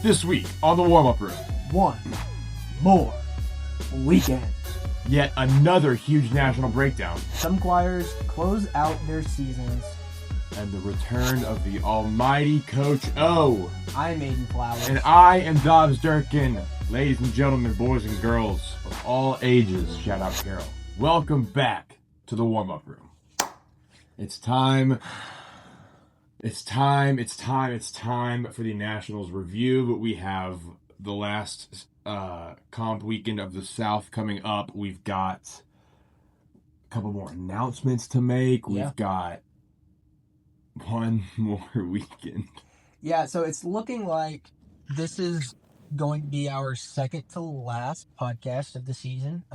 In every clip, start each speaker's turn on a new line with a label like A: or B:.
A: This week on the warm-up room,
B: one more weekend.
A: yet another huge national breakdown,
B: Some choirs close out their seasons.
A: and the return of the almighty Coach O.
B: I'm Aiden Flowers.
A: And I am Dobbs Durkin. Ladies and gentlemen, boys and girls of all ages, shout out Carol. Welcome back to the warm-up room. It's time for the Nationals review, but we have the last comp weekend of the South coming up. We've got a couple more announcements to make.
B: Yeah.
A: We've got one more weekend.
B: Yeah, so it's looking like this is going to be our second to last podcast of the season,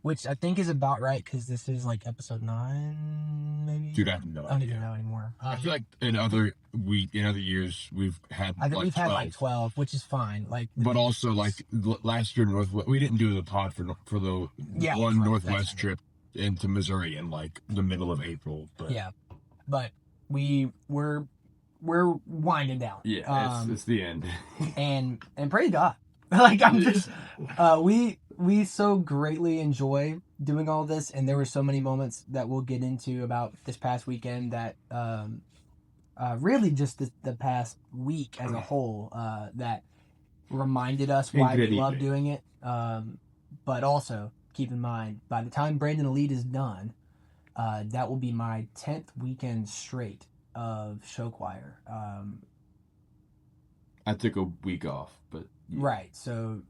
B: which I think is about right because this is like episode 9, maybe.
A: Dude, I have no
B: I don't
A: idea.
B: even know anymore.
A: I feel like in other years we've had
B: I think
A: like
B: we've had
A: 12.
B: like 12, which is fine. Like,
A: But also, like last year, we didn't do the pod for the
B: Yeah,
A: one
B: right,
A: Northwest
B: that's
A: trip into Missouri in like the middle of April. But
B: yeah, but we're winding down.
A: yeah, it's the end.
B: and praise God. Like I'm just we so greatly enjoy doing all this, and there were so many moments that we'll get into about this past weekend that really just the past week as a whole that reminded us why we love doing it. But also keep in mind, by the time Brandon Elite is done, that will be my 10th weekend straight of show choir.
A: I took a week off, but yeah.
B: Right. So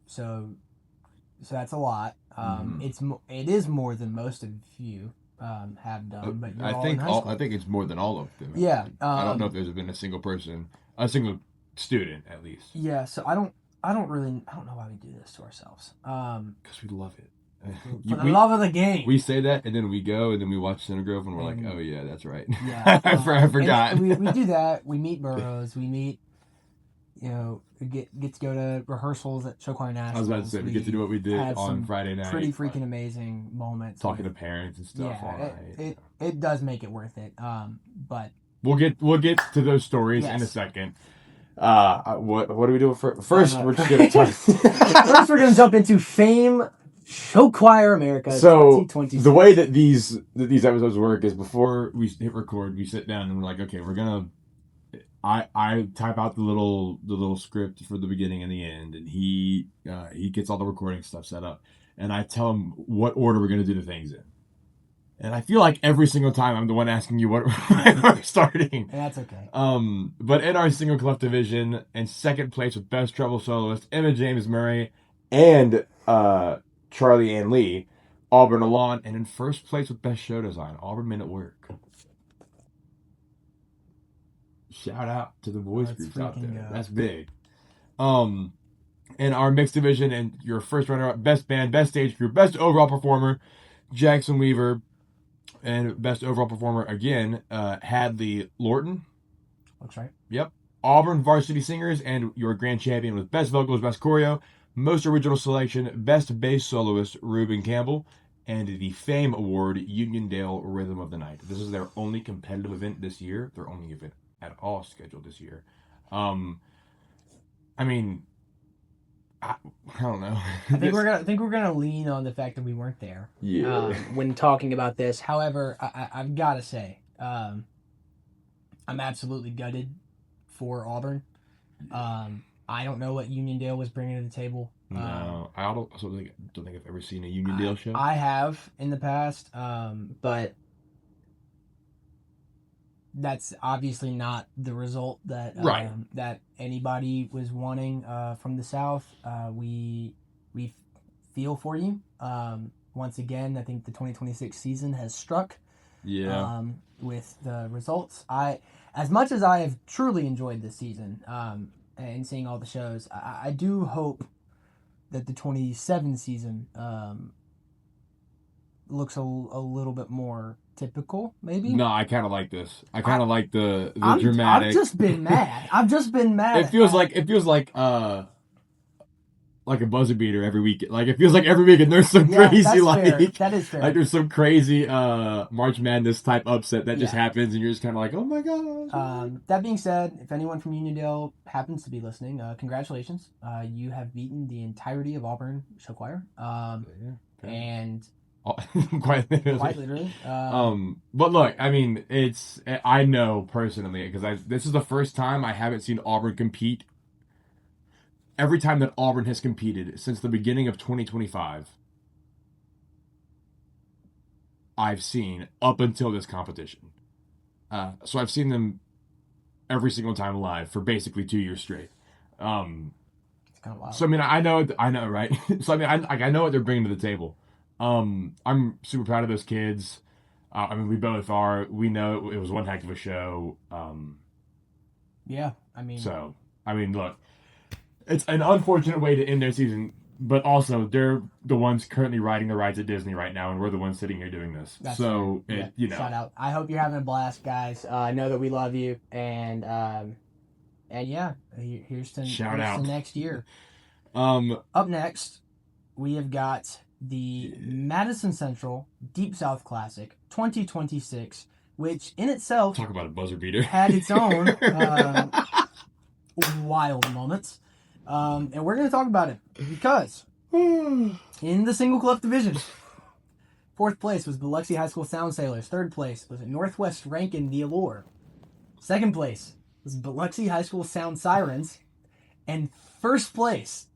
B: that's a lot. It is more than most of you have done, but you're
A: I
B: all
A: think
B: in high school.
A: I think it's more than all of them.
B: Yeah.
A: I don't know if there's been a single student at least.
B: Yeah. So I don't know why we do this to ourselves.
A: Because we love it.
B: For the love of the game.
A: We say that, and then we go, and then we watch Center Grove, and we're like, oh yeah, that's right.
B: Yeah.
A: I forgot.
B: And we do that. We meet Burroughs. We meet. We get to go to rehearsals at Show Choir Nationals.
A: I was about to say, we get to do what we did on Friday night.
B: Pretty freaking amazing moments.
A: Talking to parents and stuff.
B: Yeah, it does make it worth it. But
A: we'll get to those stories in a second. What do we do first? We're just gonna talk.
B: First, we're gonna jump into Fame Show Choir America.
A: So
B: 2026.
A: the way that these episodes work is before we hit record, we sit down and we're like, okay, we're gonna. I type out the little script for the beginning and the end, and he gets all the recording stuff set up, and I tell him what order we're gonna do the things in. And I feel like every single time I'm the one asking you what we're starting.
B: And that's okay.
A: But in our single clef division, in second place with Best Treble Soloist, Emma James Murray and Charlie Ann Lee, Auburn Alon, and in first place with Best Show Design, Auburn Men at Work. Shout out to the boys groups out there.
B: Good.
A: That's big. In our mixed division, and your first runner-up, Best Band, Best Stage Group, Best Overall Performer, Jackson Weaver, and Best Overall Performer again, Hadley Lorton.
B: That's right.
A: Yep. Auburn Varsity Singers, and your grand champion with Best Vocals, Best Choreo, Most Original Selection, Best Bass Soloist, Reuben Campbell, and the Fame Award, Uniondale Rhythm of the Night. This is their only competitive event this year. Their only event at all scheduled this year. I mean, I don't know.
B: I think we're gonna lean on the fact that we weren't there.
A: Yeah.
B: When talking about this, however, I've got to say, I'm absolutely gutted for Auburn. I don't know what Uniondale was bringing to the table.
A: No, I don't think I've ever seen a Uniondale show.
B: I have in the past, but that's obviously not the result that that anybody was wanting from the South. We feel for you. Once again, I think the 2026 season has struck.
A: Yeah.
B: With the results, as much as I have truly enjoyed this season, and seeing all the shows, I do hope that the 27 season looks a little bit more typical, maybe.
A: No, I kind of like this. I kind of like the dramatic.
B: I've just been mad.
A: It feels like like a buzzer beater every week. Like it feels like every week, and there's some
B: Yeah,
A: crazy
B: that's
A: like
B: fair. That is fair.
A: like there's some crazy March Madness type upset that just
B: Yeah.
A: happens, and you're just kind of like, oh my gosh.
B: That being said, if anyone from Uniondale happens to be listening, congratulations. You have beaten the entirety of Auburn show choir.
A: Yeah.
B: And
A: Quite literally.
B: quite literally.
A: But look, I mean, I know personally because this is the first time I haven't seen Auburn compete. Every time that Auburn has competed since the beginning of 2025, I've seen up until this competition. So I've seen them every single time live for basically 2 years straight.
B: It's kind of wild.
A: So I mean, I know, right? So I mean, I know what they're bringing to the table. I'm super proud of those kids. I mean, we both are. We know it was one heck of a show.
B: Yeah, I mean,
A: So I mean, look, it's an unfortunate way to end their season, but also they're the ones currently riding the rides at Disney right now, and we're the ones sitting here doing this.
B: that's
A: So
B: fair.
A: it, you know,
B: Shout out. I hope you're having a blast, guys. I know that we love you, and yeah, here's to
A: Shout out.
B: next year.
A: um,
B: Up next, we have got the Madison Central Deep South Classic 2026, which in itself
A: talk about a buzzer beater.
B: had its own wild moments. And we're going to talk about it because in the single club division, 4th place was Biloxi High School Sound Sailors. 3rd place was Northwest Rankin The Allure. 2nd place was Biloxi High School Sound Sirens. And 1st place,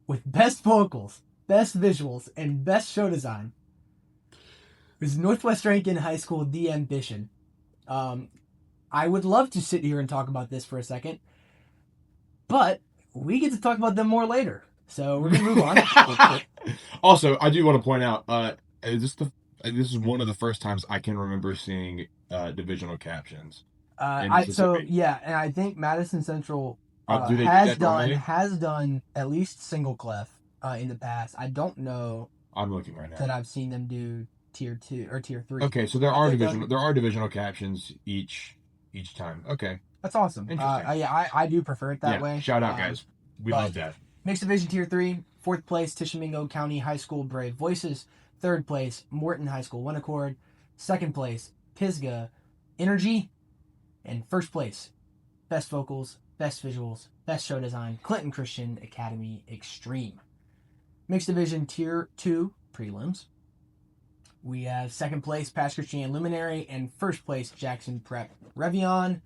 B: with best vocals, best visuals, and best show design, was Northwest Rankin High School The Ambition. I would love to sit here and talk about this for a second, but we get to talk about them more later. So we're gonna move on.
A: Also, I do want to point out, this is one of the first times I can remember seeing divisional captions.
B: And I think Madison Central
A: Do they do
B: has
A: that normally?
B: done at least single clef in the past. I don't know
A: I'm looking right now.
B: that I've seen them do tier 2 or tier 3.
A: Okay, so there are divisional captions each time. Okay,
B: That's awesome.
A: Interesting.
B: I do prefer it that way.
A: Shout out, guys. We
B: but-
A: love that.
B: Mixed Division Tier 3, 4th place, Tishomingo County High School Brave Voices. 3rd place, Morton High School One Accord. 2nd place, Pisgah Energy. And 1st place, Best Vocals, Best Visuals, Best Show Design, Clinton Christian Academy Extreme. Mixed Division Tier 2 prelims. We have 2nd place, Pass Christian Luminary, and 1st place, Jackson Prep Revion.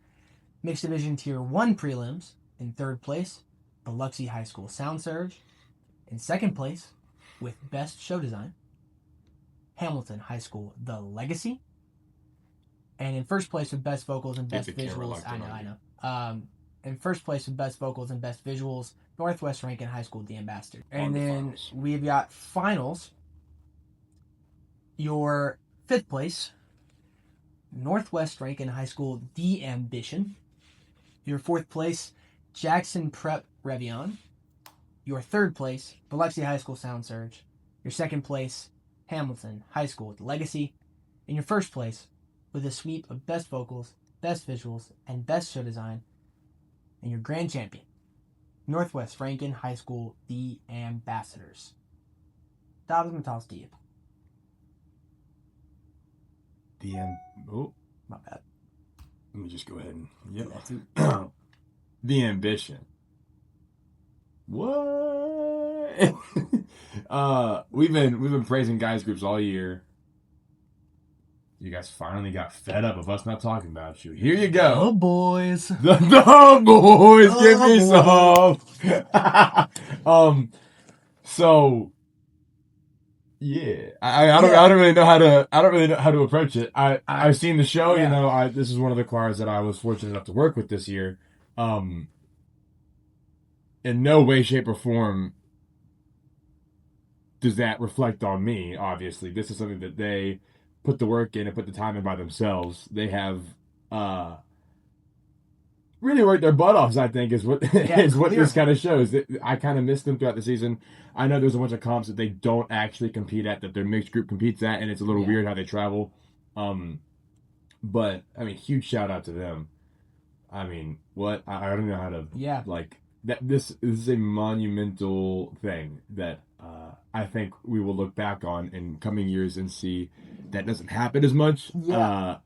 B: Mixed Division Tier 1 prelims. In 3rd place, Biloxi High School Sound Surge. In 2nd place, with Best Show Design, Hamilton High School The Legacy. And in 1st place with Best Vocals and Best Visuals, I know. In 1st place with Best Vocals and Best Visuals, Northwest Rankin High School The Ambassador. And then we've got finals. Your 5th place, Northwest Rankin High School The Ambition. Your 4th place, Jackson Prep Revion. Your 3rd place, Biloxi High School Sound Surge. Your 2nd place, Hamilton High School with Legacy. And your 1st place, with a sweep of Best Vocals, Best Visuals, and Best Show Design. And your grand champion, Northwest Rankin High School The Ambassadors. That was my toss to you.
A: Oh,
B: My bad.
A: let me just go ahead and The Ambition. What? We've been praising guys groups all year. You guys finally got fed up of us not talking about you. Here you go.
B: Oh, boys.
A: The boys, give me some. So yeah, I don't really know how to approach it. I've seen the show. You know, this is one of the choirs that I was fortunate enough to work with this year. In no way, shape, or form does that reflect on me. Obviously, this is something that they put the work in and put the time in by themselves. They have really worked their butt off, I think, is what this kind of shows. I kind of missed them throughout the season. I know there's a bunch of comps that they don't actually compete at, that their mixed group competes at, and it's a little weird how they travel. But I mean, huge shout out to them. I mean, what I don't know how to that this is a monumental thing that I think we will look back on in coming years and see that doesn't happen as much.
B: Yeah.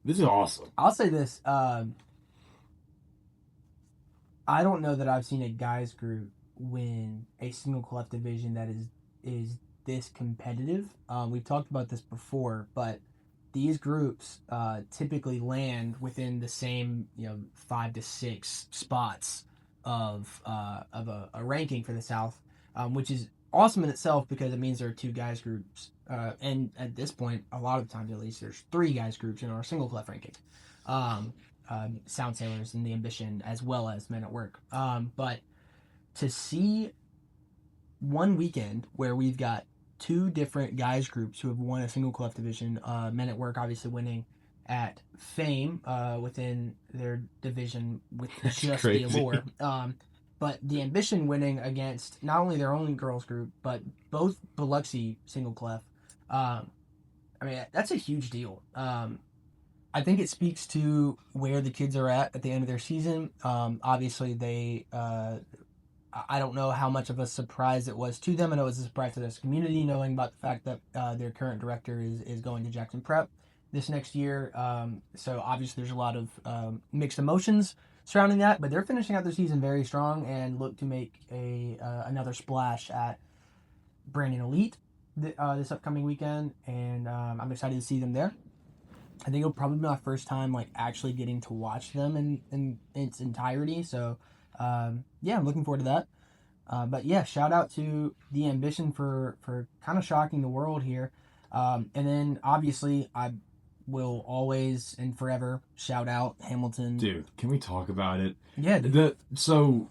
A: This is awesome.
B: I'll say this. I don't know that I've seen a guys group win a single club division that is this competitive. We've talked about this before, but these groups typically land within the same 5 to 6 spots of a ranking for the South, which is awesome in itself because it means there are 2 guys groups, and at this point, a lot of times at least, there's 3 guys groups in our single club ranking. Um, Sound Sailors and the Ambition, as well as Men at Work. But to see one weekend where we've got 2 different guys groups who have won a single club division, Men at Work obviously winning at Fame within their division with
A: That's
B: just
A: crazy.
B: the Allure. But the Ambition winning against not only their own girls group, but both Biloxi single club. I mean, that's a huge deal. I think it speaks to where the kids are at the end of their season. Obviously, I don't know how much of a surprise it was to them. I know it was a surprise to this community, knowing about the fact that their current director is going to Jackson Prep this next year. So obviously, there's a lot of mixed emotions surrounding that, but they're finishing out their season very strong and look to make another splash at Brandon Elite this upcoming weekend, and I'm excited to see them there. I think it'll probably be my first time like actually getting to watch them in its entirety. So yeah, I'm looking forward to that. But yeah, shout out to the Ambition for kind of shocking the world here. And then obviously I will always and forever shout out Hamilton.
A: Dude, can we talk about it?
B: Yeah, dude.
A: So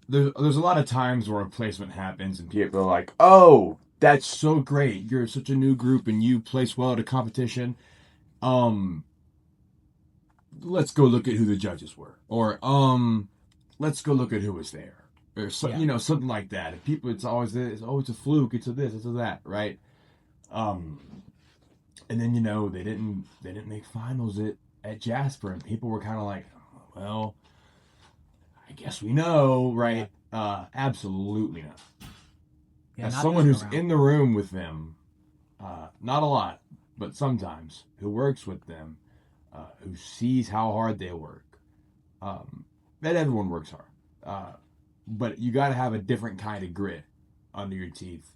A: there's a lot of times where a placement happens and people are like, "Oh, that's so great! You're such a new group and you place well at a competition." Let's go look at who the judges were, or let's go look at who was there, or so,
B: Yeah.
A: something like that. And people, it's always this, oh, it's a fluke, it's a this, it's a that, right? Um, and then they didn't make finals at Jasper, and people were kind of like, well, I guess we know, right? Absolutely not.
B: Yeah,
A: As
B: not
A: someone
B: this
A: who's
B: go
A: in the room with them, not a lot, but sometimes, who works with them, who sees how hard they work, that everyone works hard. But you got to have a different kind of grit under your teeth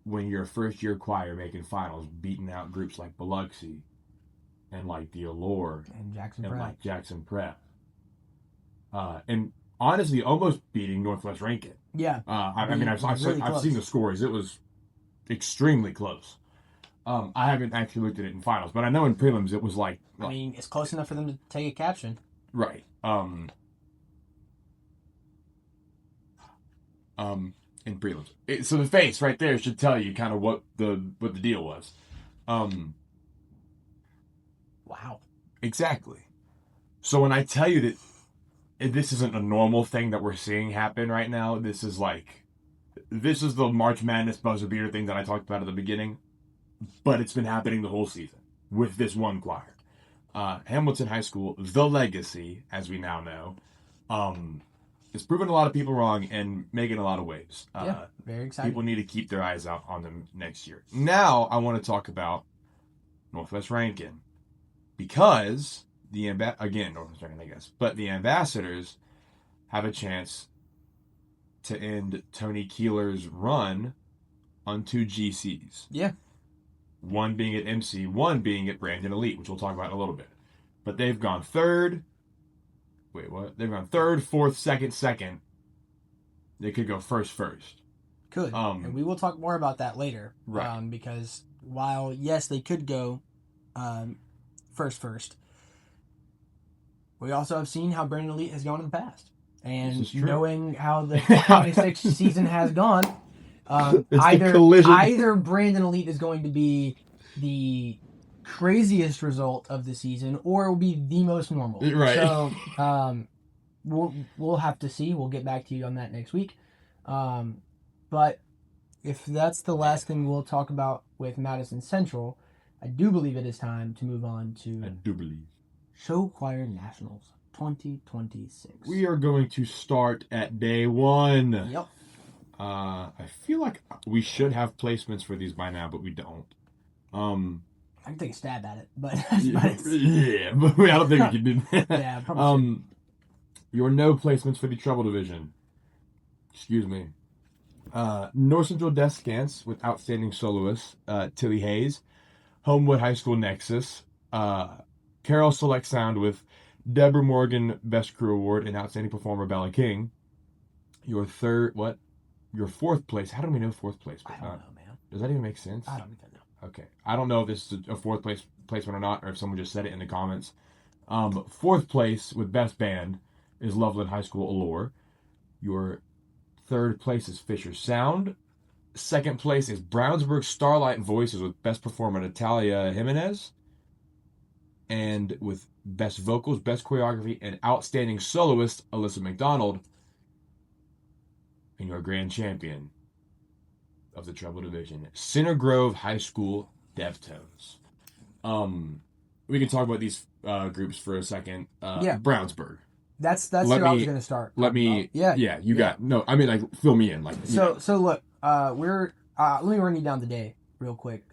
A: when you're a first year choir making finals, beating out groups like Biloxi and like the Allure
B: and Jackson
A: and
B: Prep.
A: like Jackson Prep. And honestly, almost beating Northwest Rankin.
B: Yeah.
A: I mean, I've
B: really
A: seen the
B: close.
A: scores. It was extremely close. I haven't actually looked at it in finals, but I know in prelims it was like
B: I mean, it's close enough for them to take a caption.
A: right. In prelims, so the face right there should tell you kind of what the deal was.
B: Wow.
A: Exactly. So when I tell you that this isn't a normal thing that we're seeing happen right now, this is the March Madness buzzer beater thing that I talked about at the beginning, but it's been happening the whole season with this one choir. Hamilton High School, the legacy, as we now know, is proving a lot of people wrong and making a lot of waves.
B: Yeah, very exciting.
A: People need to keep their eyes out on them next year. Now I want to talk about Northwest Rankin because Northwest Rankin, I guess, but the Ambassadors have a chance to end Tony Keeler's run on 2 GCs.
B: Yeah.
A: One being at MC, one being at Brandon Elite, which we'll talk about in a little bit. But they've gone third. Wait, what? They've gone third, fourth, second. They could go first.
B: Could. And we will talk more about that later.
A: Right.
B: Because while, yes, they could go first, we also have seen how Brandon Elite has gone in the past. And knowing how the 26 season has gone, either Brandon Elite is going to be the craziest result of the season or it will be the most normal.
A: Right.
B: So we'll have to see. We'll get back to you on that next week. But if that's the last thing we'll talk about with Madison Central, I do believe it is time to move on to
A: I do believe
B: Show Choir Nationals. 2026.
A: We are going to start at day 1.
B: Yep.
A: I feel like we should have placements for these by now, but we don't.
B: I can take a stab at it, but,
A: yeah, but I don't think we can do that.
B: Yeah, probably
A: Your no placements for the treble division. Excuse me. North Central Descants with outstanding soloist Tilly Hayes. Homewood High School Nexus. Carroll Select Sound with Deborah Morgan Best Crew Award and Outstanding Performer Bella King. Your fourth place. How do we know fourth place?
B: I don't know, man.
A: Does that even make sense?
B: I don't even know.
A: Okay. I don't know if this is a fourth placement or not, or if someone just said it in the comments. Fourth place with Best Band is Loveland High School Allure. Your third place is Fisher Sound. Second place is Brownsburg Starlight Voices with Best Performer Natalia Jimenez. And with Best Vocals, Best Choreography, and Outstanding Soloist, Alyssa McDonald. And your grand champion of the treble division, Center Grove High School Deftones. We can talk about these groups for a second.
B: Yeah.
A: Brownsburg.
B: That's who I was going to start.
A: I mean, like, fill me in. Like,
B: so look, we're let me run you down the day real quick.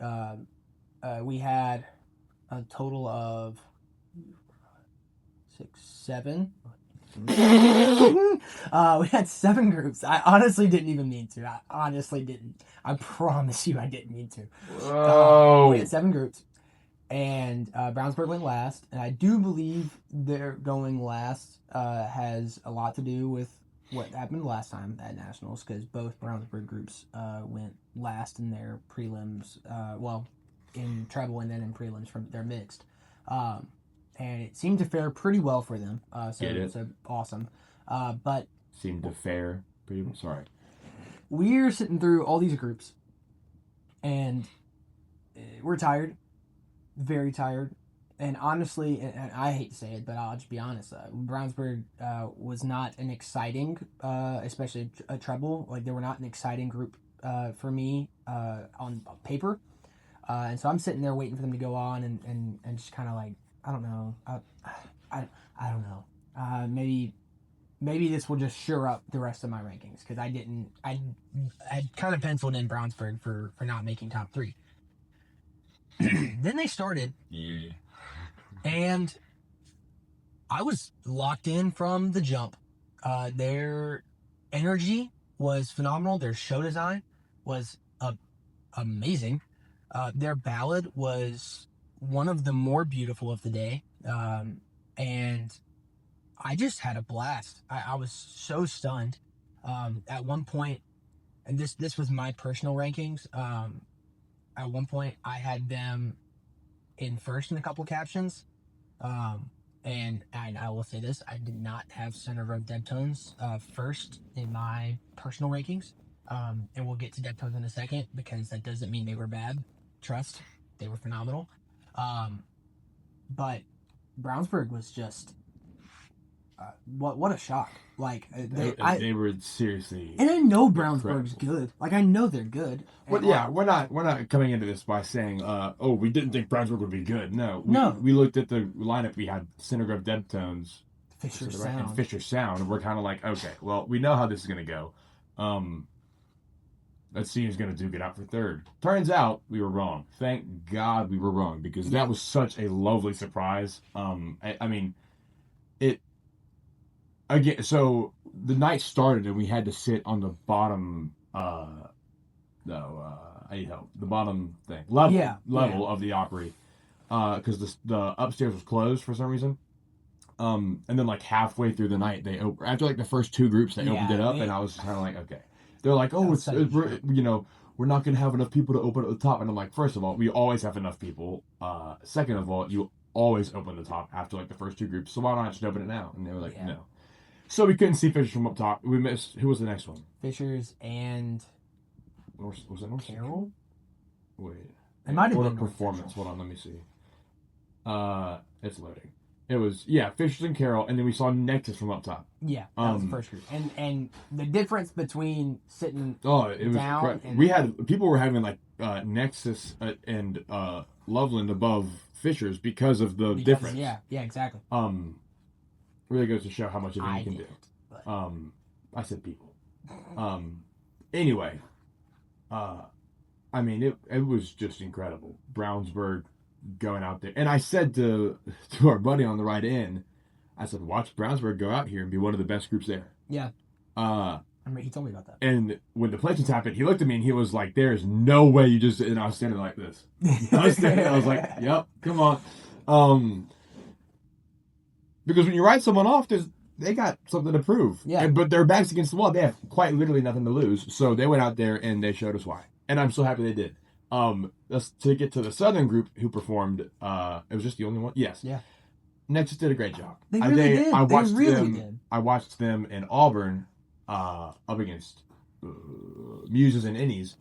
B: We had a total of 7. We had 7 groups. I honestly didn't even mean to. I honestly didn't. I promise you, I didn't mean to. We had 7 groups, and Brownsburg went last. And I do believe their going last has a lot to do with what happened last time at Nationals, because both Brownsburg groups went last in their prelims. In treble and then in prelims from their mixed. And it seemed to fare pretty well for them. So awesome. But
A: seemed to fare pretty well. Sorry.
B: We're sitting through all these groups, and we're tired, very tired. And honestly, and I hate to say it, but I'll just be honest. Brownsburg was not an exciting, especially a treble. Like, they were not an exciting group for me on paper. And so I'm sitting there waiting for them to go on and just kind of like, I don't know. I don't know. Maybe this will just shore up the rest of my rankings, because I had kind of penciled in Brownsburg for not making top 3. Then they started.
A: Yeah.
B: And I was locked in from the jump. Their energy was phenomenal. Their show design was amazing. Their ballad was one of the more beautiful of the day. And I just had a blast. I was so stunned. At one point, and this was my personal rankings, at one point I had them in first in a couple captions. And I will say this, I did not have Center Road Deftones first in my personal rankings. And we'll get to Deftones in a second, because that doesn't mean they were bad. Trust, they were phenomenal. But Brownsburg was just what a shock. Like,
A: they were seriously.
B: And I know Brownsburg's good. Like, I know they're good.
A: Well, yeah, we're not coming into this by saying, we didn't think Brownsburg would be good. No. We looked at the lineup. We had Center Grove Deftones,
B: Fisher Sound,
A: and Fisher Sound, and we're kind of like, okay, well, we know how this is going to go. Let's see who's going to duke it out for third. Turns out we were wrong. Thank God we were wrong, because that was such a lovely surprise. I mean, it. Again, so the night started and we had to sit on the bottom. I need help. The bottom thing, level of the Opry, because the upstairs was closed for some reason. And then like halfway through the night, they after like the first 2 groups, they opened it up, and I was kind of like, okay. They're like, we're not gonna have enough people to open at the top, and I'm like, first of all, we always have enough people. Second of all, you always open the top after like the first 2 groups, so why not just open it now? And they were like, no. So we couldn't see Fishers from up top. We missed. Who was the next one?
B: Fishers and
A: was it North
B: Carroll?
A: Wait,
B: it might have been
A: performance. Hold on, let me see. It's loading. It was Fishers and Carroll, and then we saw Nexus from up top.
B: Yeah, that was the first group, and the difference between sitting
A: it was
B: down.
A: We had people were having like Nexus and Loveland above Fishers because of the difference.
B: Yeah, exactly.
A: really goes to show how much of
B: I
A: you can
B: didn't,
A: do.
B: but
A: I said people. Anyway, I mean, it was just incredible. Brownsburg going out there, and I said to our buddy on the ride in, I said, watch Brownsburg go out here and be one of the best groups there.
B: yeah,
A: Uh,
B: I mean, he told me about that.
A: and when the pledges happened, he looked at me and he was like, "There's no way you just." And I was standing like this. I was standing. I was like, "Yep, come on." Because when you write someone off, they got something to prove.
B: Yeah.
A: But their backs against the wall. They have quite literally nothing to lose. So they went out there and they showed us why. And I'm so happy they did. To get to the Southern group who performed, it was just the only one. Yes.
B: Yeah.
A: Nexus did a great job.
B: They really did.
A: I watched
B: they really
A: them.
B: did.
A: I watched them in Auburn, up against Muses and Innies,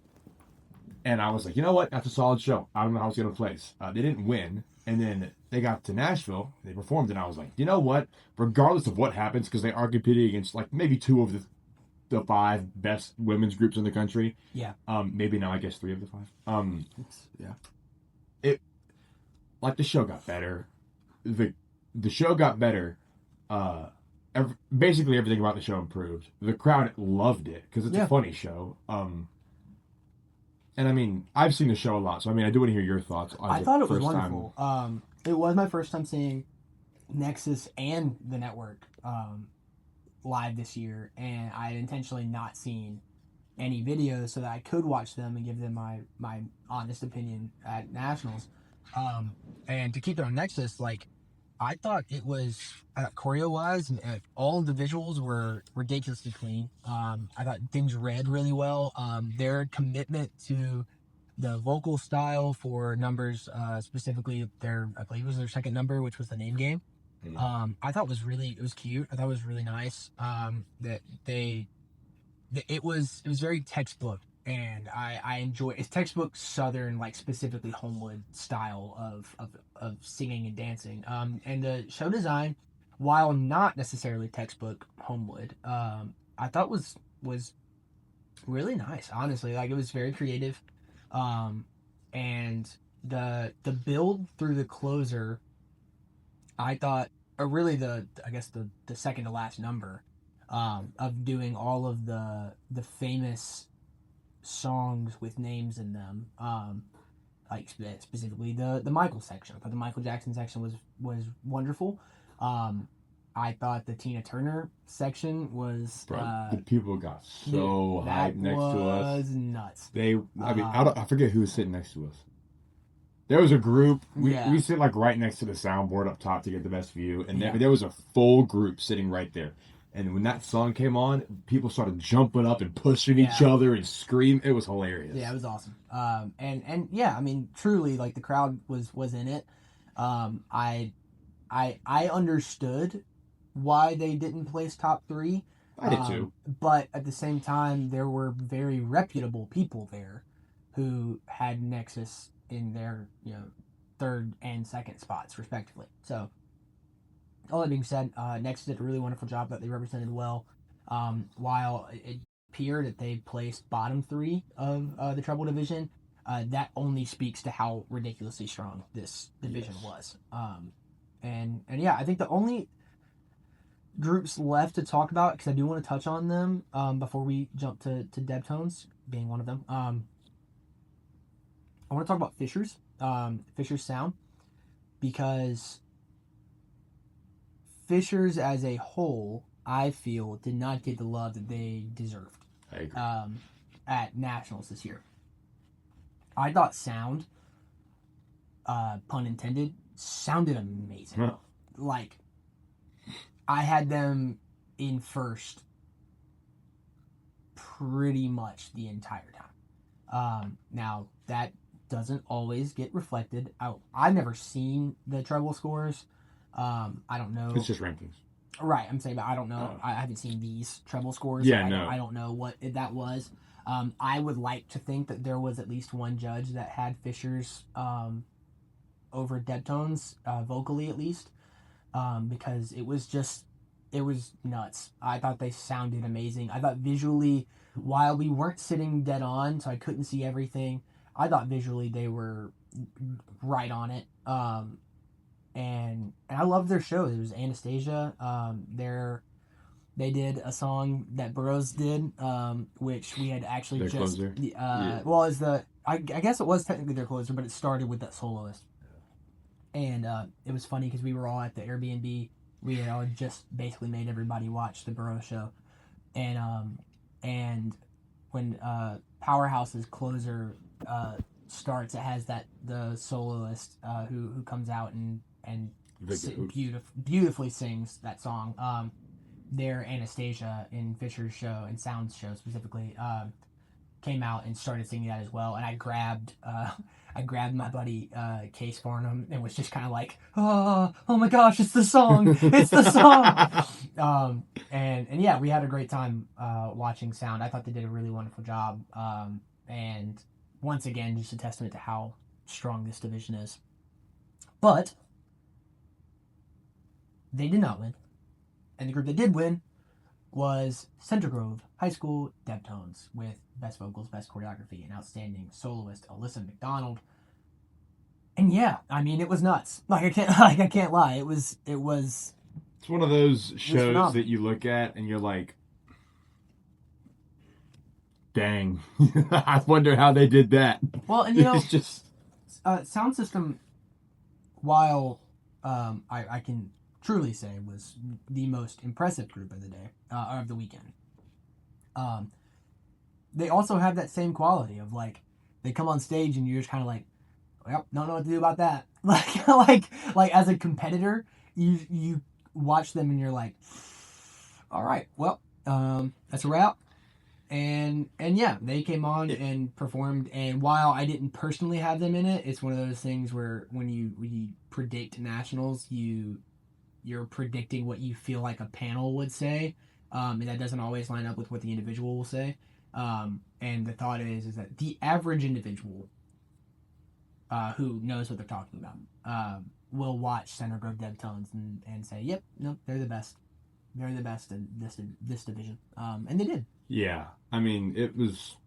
A: and I was like, you know what? That's a solid show. I don't know how it's gonna place. They didn't win, and then they got to Nashville. They performed, and I was like, you know what? Regardless of what happens, because they are competing against like maybe two of the five best women's groups in the country.
B: Yeah.
A: Maybe now I guess three of the five.
B: Yeah.
A: It like the show got better. The show got better. Basically everything about the show improved. The crowd loved it because it's a funny show. And I mean, I've seen the show a lot, so I mean, I do want to hear your thoughts.
B: I thought it was wonderful. It was my first time seeing Nexus and the network live this year, and I had intentionally not seen any videos so that I could watch them and give them my honest opinion at nationals. And to keep it on Nexus, like I thought it was choreo wise, and all the visuals were ridiculously clean. I thought things read really well. Their commitment to the vocal style for numbers, specifically I believe it was their second number, which was the name game. I thought it was cute. I thought it was really nice. It was very textbook, and I enjoy it's textbook Southern, like specifically Homewood style of singing and dancing. And the show design, while not necessarily textbook Homewood, I thought was really nice. Honestly, like it was very creative, and the build through the closer, I thought, or really I guess the second to last number, of doing all of the famous songs with names in them, like specifically the Michael section. I thought the Michael Jackson section was wonderful. I thought the Tina Turner section was
A: the people got so hyped next to us.
B: That was nuts.
A: I forget who was sitting next to us. There was a group. We sit like right next to the soundboard up top to get the best view, and there was a full group sitting right there. And when that song came on, people started jumping up and pushing each other and screaming. It was hilarious.
B: Yeah, it was awesome. And yeah, I mean, truly, like the crowd was in it. I understood why they didn't place top 3.
A: I did too.
B: But at the same time, there were very reputable people there who had Nexus in their third and second spots respectively. So all that being said, Nexus did a really wonderful job. That they represented well. While it appeared that they placed bottom 3 of the treble division, that only speaks to how ridiculously strong this division was. And yeah, I think the only groups left to talk about, because I do want to touch on them before we jump to Debtones being one of them. I want to talk about Fisher's Sound, because Fisher's as a whole, I feel, did not get the love that they deserved.
A: I agree.
B: At Nationals this year. I thought Sound, pun intended, sounded amazing.
A: Huh.
B: Like, I had them in first pretty much the entire time. Now, that doesn't always get reflected. I've never seen the treble scores. I don't know.
A: It's just rankings.
B: Right, I'm saying, but I don't know. I haven't seen these treble scores.
A: Yeah,
B: I don't know what that was. I would like to think that there was at least one judge that had Fisher's over Debtones, vocally at least, because it was nuts. I thought they sounded amazing. I thought visually, while we weren't sitting dead on, so I couldn't see everything, I thought visually they were right on it. and I loved their show. It was Anastasia. They did a song that Burroughs did, which we had actually
A: Their
B: just
A: closer? Yeah.
B: well, as the I guess it was technically their closer, but it started with that soloist. And it was funny because we were all at the Airbnb. We had all just basically made everybody watch the Burroughs show, and when Powerhouse's closer starts, it has the soloist who comes out and beautifully sings that song. Their Anastasia in Fisher's show and Sound's show specifically came out and started singing that as well, and I grabbed my buddy Case Farnham and was just kind of like, oh my gosh, it's the song, it's the song. And yeah, we had a great time watching Sound. I thought they did a really wonderful job, and once again, just a testament to how strong this division is. But they did not win, and the group that did win was Center Grove High School Debtones with best vocals, best choreography, and outstanding soloist Alyssa McDonald. And yeah, I mean, it was nuts. I can't lie. It was.
A: It's one of those shows that you look at and you're like, dang, I wonder how they did that.
B: Well, and it's just sound system. While I can truly say was the most impressive group of the day of the weekend. They also have that same quality of like they come on stage and you're just kind of like, well, don't know what to do about that. like as a competitor, you watch them and you're like, all right, well, that's a wrap. And yeah, they came on and performed. And while I didn't personally have them in it, it's one of those things where when you predict nationals, you're predicting what you feel like a panel would say, and that doesn't always line up with what the individual will say. And the thought is that the average individual who knows what they're talking about will watch Center Grove Debtones and say, yep, no, they're the best. They're the best in this division. And they did.
A: Yeah. I mean, it was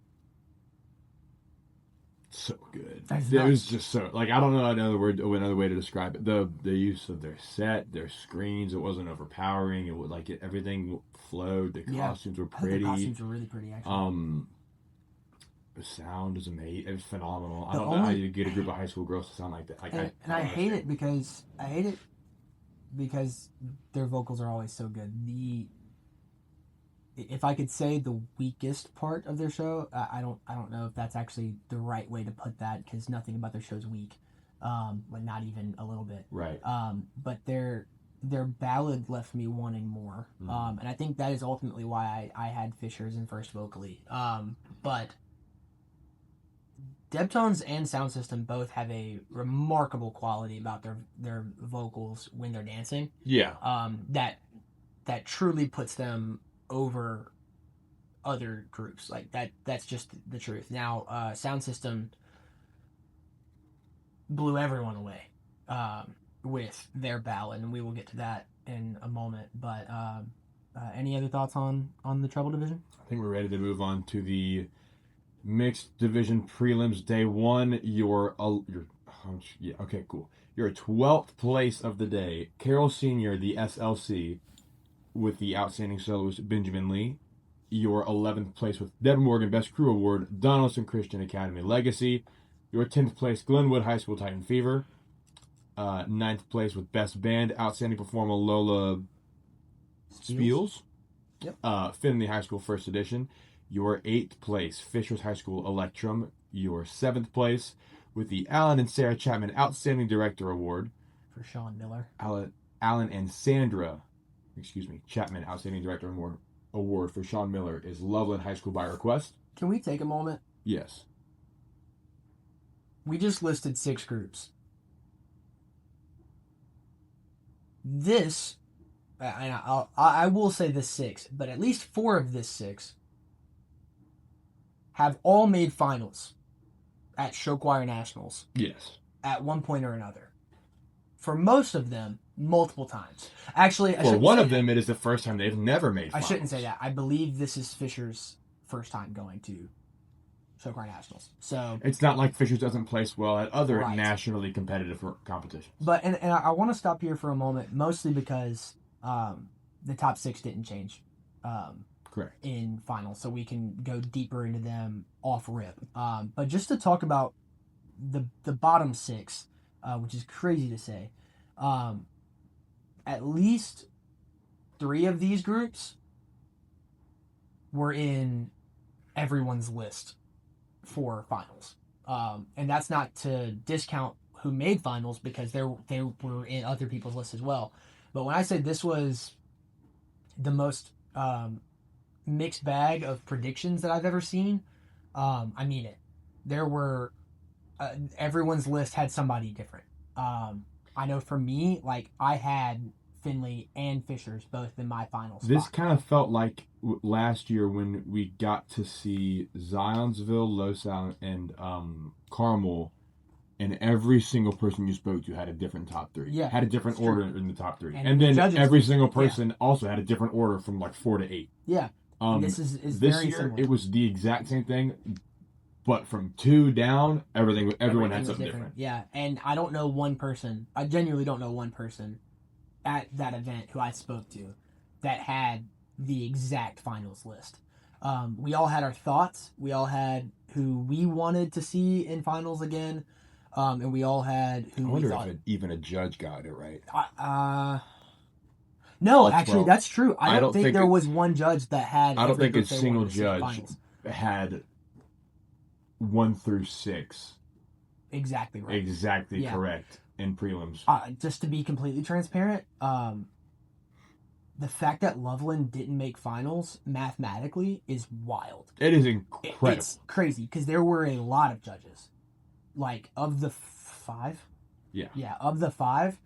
A: so good.
B: That's
A: It
B: nuts.
A: was just so, like, I don't know another way to describe it. The use of their set, their screens, it wasn't overpowering. It was like everything flowed. The costumes were pretty.
B: The costumes were really pretty, actually.
A: The sound is amazing. It was phenomenal. I don't know how you get a group of high school girls to sound like that. Like,
B: I hate it because their vocals are always so good. If I could say the weakest part of their show, I don't know if that's actually the right way to put that because nothing about their show is weak, like not even a little bit.
A: Right.
B: But their ballad left me wanting more, and I think that is ultimately why I had Fisher's in first vocally. But Debtones and Sound System both have a remarkable quality about their vocals when they're dancing.
A: Yeah.
B: That truly puts them over other groups. Like that's just the truth. Now, Sound System blew everyone away with their ballad, and we will get to that in a moment. But any other thoughts on the treble division?
A: I think we're ready to move on to the mixed division prelims. Day one, your 12th place of the day, Carroll Senior, the SLC, with the outstanding soloist Benjamin Lee. Your 11th place with Devin Morgan Best Crew Award, Donaldson Christian Academy Legacy. Your 10th place, Glenwood High School Titan Fever. 9th place with Best Band, Outstanding Performer Lola Spiels.
B: Yep.
A: Finley High School First Edition. Your 8th place, Fishers High School Electrum. Your 7th place with the Alan and Sarah Chapman Outstanding Director Award.
B: For Sean Miller.
A: Alan and Sandra, Chapman Outstanding Director Award for Sean Miller is Loveland High School by request.
B: Can we take a moment?
A: Yes.
B: We just listed 6 groups. This, I will say this 6, but at least 4 of this 6 have all made finals at Show Choir Nationals.
A: Yes.
B: At one point or another. For most of them, multiple times. Actually,
A: for one of them, it is the first time they've never made finals.
B: I shouldn't say that. I believe this is Fisher's first time going to SoCar Nationals. So
A: It's not like Fishers doesn't place well at other
B: Right.
A: nationally competitive competitions.
B: But and I want to stop here for a moment, mostly because the top 6 didn't change
A: Correct.
B: in finals, so we can go deeper into them off rip. But just to talk about the bottom 6, which is crazy to say, at least 3 of these groups were in everyone's list for finals. And that's not to discount who made finals, because they were in other people's lists as well. But when I say this was the most mixed bag of predictions that I've ever seen, I mean it. There were everyone's list had somebody different. I know for me, like, I had Finley and Fishers both in my final spot.
A: This kind of felt like last year when we got to see Zionsville, Losal, and Carmel, and every single person you spoke to had a different top 3.
B: Yeah,
A: had a different
B: it's true.
A: order in the top 3,
B: And
A: and
B: the
A: then
B: judges
A: every
B: did.
A: single person also had a different order from like 4 to 8.
B: Yeah. This is
A: this
B: very
A: year
B: similar.
A: it was the exact same thing, but from 2 down, everyone had
B: Everything
A: something
B: was
A: different.
B: Yeah, and I don't know one person. I genuinely don't know one person at that event who I spoke to that had the exact finals list. We all had our thoughts. We all had who we wanted to see in finals again, and we all had who
A: I
B: we
A: wonder
B: thought.
A: if even a judge got it right.
B: No,
A: Well,
B: actually, that's true. I don't think there
A: it-
B: was one judge that had.
A: I don't
B: every
A: think
B: group
A: a
B: they
A: single
B: wanted to see in
A: judge
B: finals.
A: had 1 through 6
B: Exactly right.
A: exactly
B: Yeah.
A: correct in prelims.
B: Just to be completely transparent, the fact that Loveland didn't make finals mathematically is wild.
A: It is incredible.
B: It's crazy because there were a lot of judges. Like, of the 5?
A: Yeah.
B: Yeah, of the 5,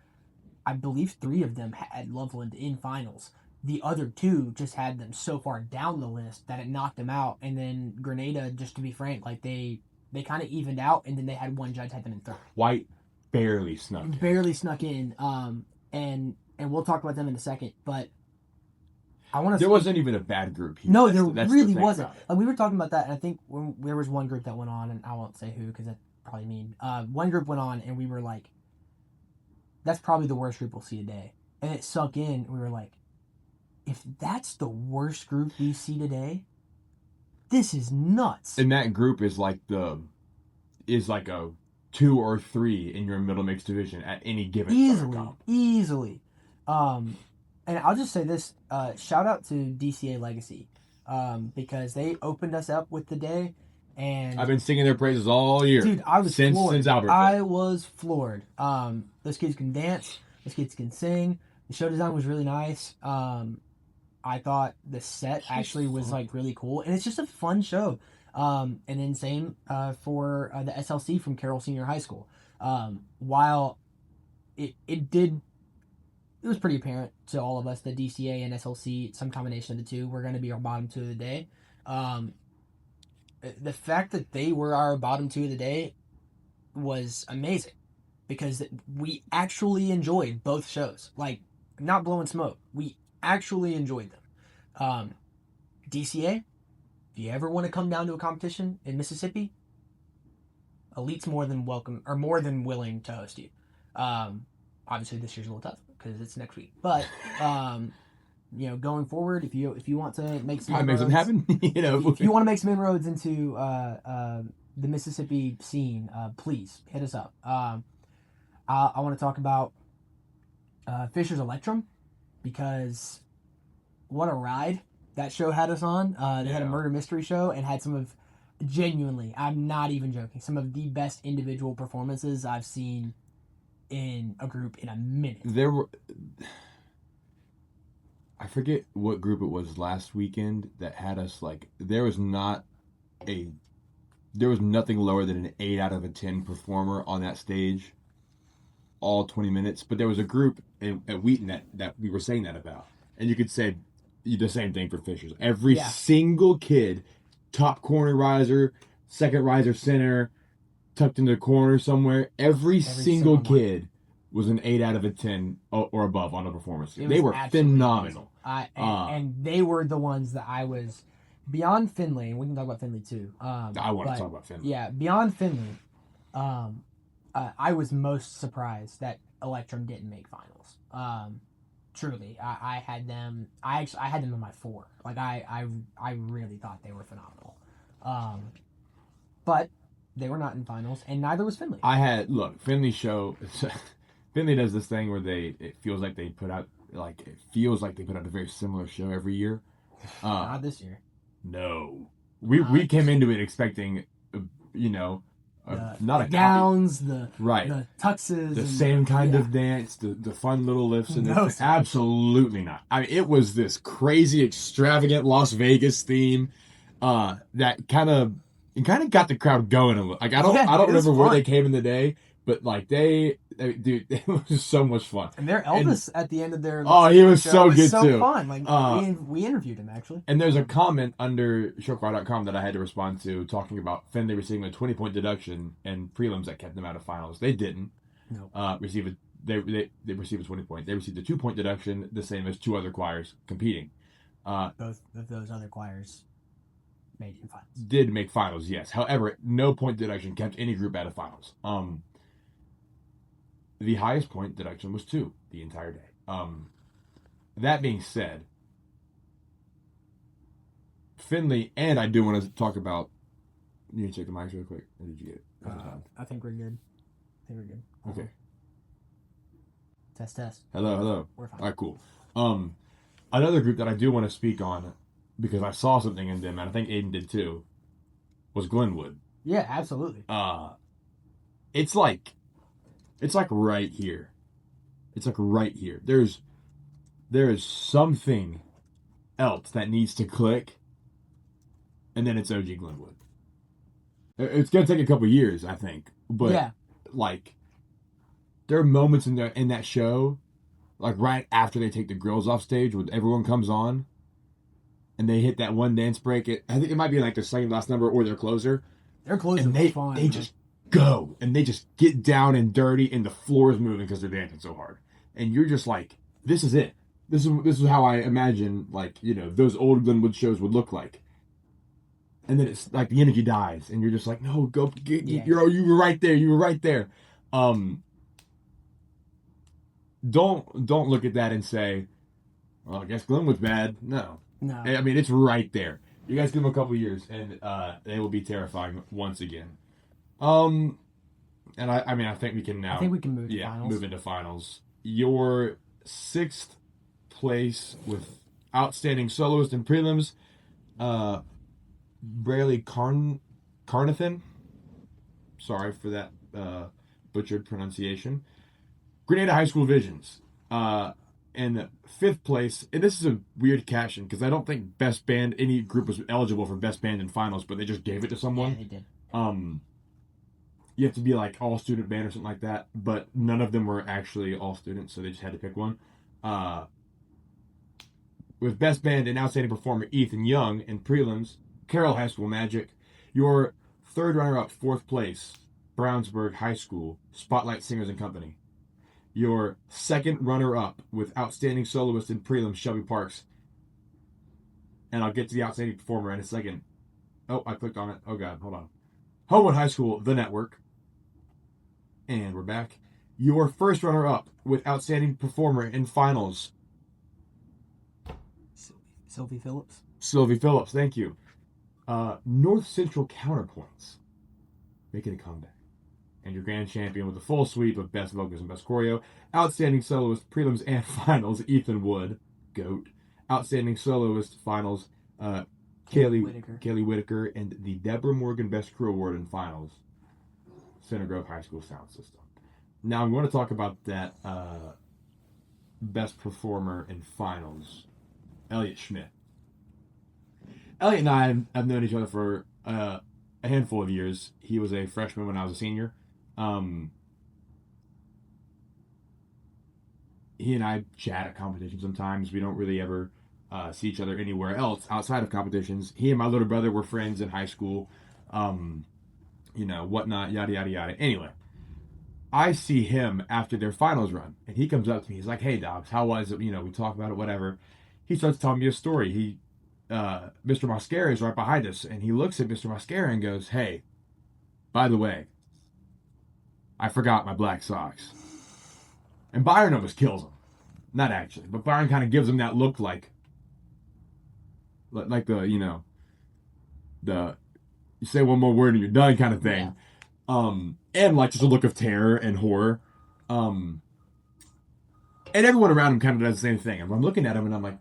B: I believe 3 of them had Loveland in finals. The other 2 just had them so far down the list that it knocked them out. And then Grenada, just to be frank, like they kind of evened out, and then they had one judge had them in 3rd.
A: White barely snuck in.
B: Barely snuck in. And we'll talk about them in a second, but I want to.
A: There wasn't even a bad group here.
B: No,
A: That's
B: there
A: the
B: really
A: thing
B: wasn't.
A: about it.
B: Like, we were talking about that, and I think there was one group that went on, and I won't say who because that's probably mean. One group went on, and we were like, "That's probably the worst group we'll see today." And it sunk in. And we were like, "If that's the worst group we see today, this is nuts."
A: And that group is like a 2 or 3 in your middle mixed division at any given time.
B: Easily. And I'll just say this: shout out to DCA Legacy, because they opened us up with the day, and
A: I've been singing their praises all year.
B: dude, I was floored.
A: Since Albertville.
B: I was floored. Those kids can dance. Those kids can sing. The show design was really nice. I thought the set actually was like really cool, and it's just a fun show. And then same for the SLC from Carroll Senior High School. While it was pretty apparent to all of us that DCA and SLC, some combination of the two, were going to be our bottom 2 of the day. The fact that they were our bottom 2 of the day was amazing, because we actually enjoyed both shows. Like, not blowing smoke. We actually enjoyed them. DCA, if you ever want to come down to a competition in Mississippi, Elite's more than welcome, or more than willing to host you. Obviously this year's a little tough because it's next week, but going forward, if you want to make some
A: Make something happen.
B: if you want to make some inroads into the Mississippi scene, please hit us up. I want to talk about Fisher's Electrum, because what a ride that show had us on. They had a murder mystery show and had some of, genuinely, I'm not even joking, some of the best individual performances I've seen in a group in a minute.
A: There were, I forget what group it was last weekend that had us like, there was nothing lower than an 8 out of 10 performer on that stage all 20 minutes. But there was a group at Wheaton that we were saying that about. And you could say the same thing for Fishers. Every single kid, top corner riser, second riser center, tucked in the corner somewhere, every single kid was an 8 out of 10 or above on the performance. They were phenomenal.
B: And they were the ones that I was beyond Finley, and we can talk about Finley too.
A: I want to
B: but
A: talk about Finley.
B: yeah, beyond Finley, I was most surprised that Electrum didn't make finals. Truly, I had them. I had them in my 4. Like I really thought they were phenomenal. But they were not in finals, and neither was Finley.
A: Finley show. Finley does this thing where it feels like they put out a very similar show every year.
B: Not this year.
A: No, we came into it expecting, not a
B: gowns,
A: right,
B: the tuxes,
A: the same kind of dance, the fun little lifts, and absolutely not. I mean, it was this crazy, extravagant Las Vegas theme that kind of got the crowd going a little. Like I don't remember where they came in the day, but like dude, it was so much fun.
B: And their Elvis at the end of their
A: he was so good too.
B: Fun. Like we interviewed him actually.
A: And there's a comment under showcar.com that I had to respond to talking about Finley receiving a 20-point deduction and prelims that kept them out of finals. They didn't.
B: No.
A: They received a 20-point. They received a 2-point deduction, the same as 2 other choirs competing.
B: Both of those other choirs made it in finals.
A: Did make finals, yes. However, no point deduction kept any group out of finals. The highest point deduction was 2 the entire day. That being said, Finley, and I do want to talk about. You need to check the mics real quick. Or did you get it?
B: I think we're good.
A: Okay.
B: Test.
A: Hello.
B: We're fine.
A: All right, cool. Another group that I do want to speak on because I saw something in them, and I think Aiden did too, was Glenwood.
B: Yeah, absolutely.
A: It's like right here. It's like right here. There is something else that needs to click, and then it's OG Glenwood. It's gonna take a couple years, I think, but like there are moments in that show, like right after they take the grills off stage, when everyone comes on, and they hit that one dance break. I think it might be like their second last number or their closer.
B: Their closer,
A: and they just go and they just get down and dirty, and the floor is moving because they're dancing so hard, and you're just like, this is it. This is how I imagine those old Glenwood shows would look like. And then it's like the energy dies, and you're just like, no, go get, you were right there. You were right there. Don't look at that and say, well, I guess Glenwood's bad. No. I mean, it's right there. You guys give them a couple years, and they will be terrifying once again. And I think we can now.
B: I think we can move to finals.
A: Move into finals. Your 6th place with outstanding soloist and prelims, Braley Carnathan. Sorry for that butchered pronunciation. Grenada High School Visions. In 5th place, and this is a weird caption because I don't think Best Band, any group was eligible for Best Band in finals, but they just gave it to someone.
B: Yeah, they did.
A: You have to be like all student band or something like that, but none of them were actually all students, so they just had to pick one. With Best Band and Outstanding Performer Ethan Young in prelims, Carroll High School Magic. Your 3rd runner-up, 4th place, Brownsburg High School, Spotlight Singers and Company. Your 2nd runner-up with Outstanding Soloist in prelims, Shelby Parks. And I'll get to the Outstanding Performer in a second. Oh, I clicked on it. Oh, God, hold on. Homewood High School, The Network. And we're back. Your 1st runner-up with Outstanding Performer in finals.
B: Sylvie
A: Phillips, thank you. North Central Counterpoints. Making a comeback. And your grand champion with a full sweep of Best Vocals and Best Choreo. Outstanding Soloist, Prelims, and Finals, Ethan Wood, GOAT. Outstanding Soloist, Finals, Kaylee Whitaker, and the Deborah Morgan Best Crew Award in Finals, Center Grove High School Sound System. Now I'm going to talk about that Best Performer in Finals, Elliot Schmidt. Elliot and I have known each other for a handful of years. He was a freshman when I was a senior. He and I chat at competitions sometimes. We don't really ever see each other anywhere else outside of competitions. He and my little brother were friends in high school. Whatnot, yada, yada, yada. Anyway, I see him after their finals run, and he comes up to me. He's like, hey, Dobbs, how was it? We talk about it, whatever. He starts telling me a story. He Mr. Mascara is right behind us, and he looks at Mr. Mascara and goes, "Hey, by the way, I forgot my black socks." And Byron almost kills him. Not actually, but Byron kind of gives him that look like the the you say one more word and you're done kind of thing. And like just a look of terror and horror. And everyone around him kind of does the same thing. I'm looking at him and I'm like,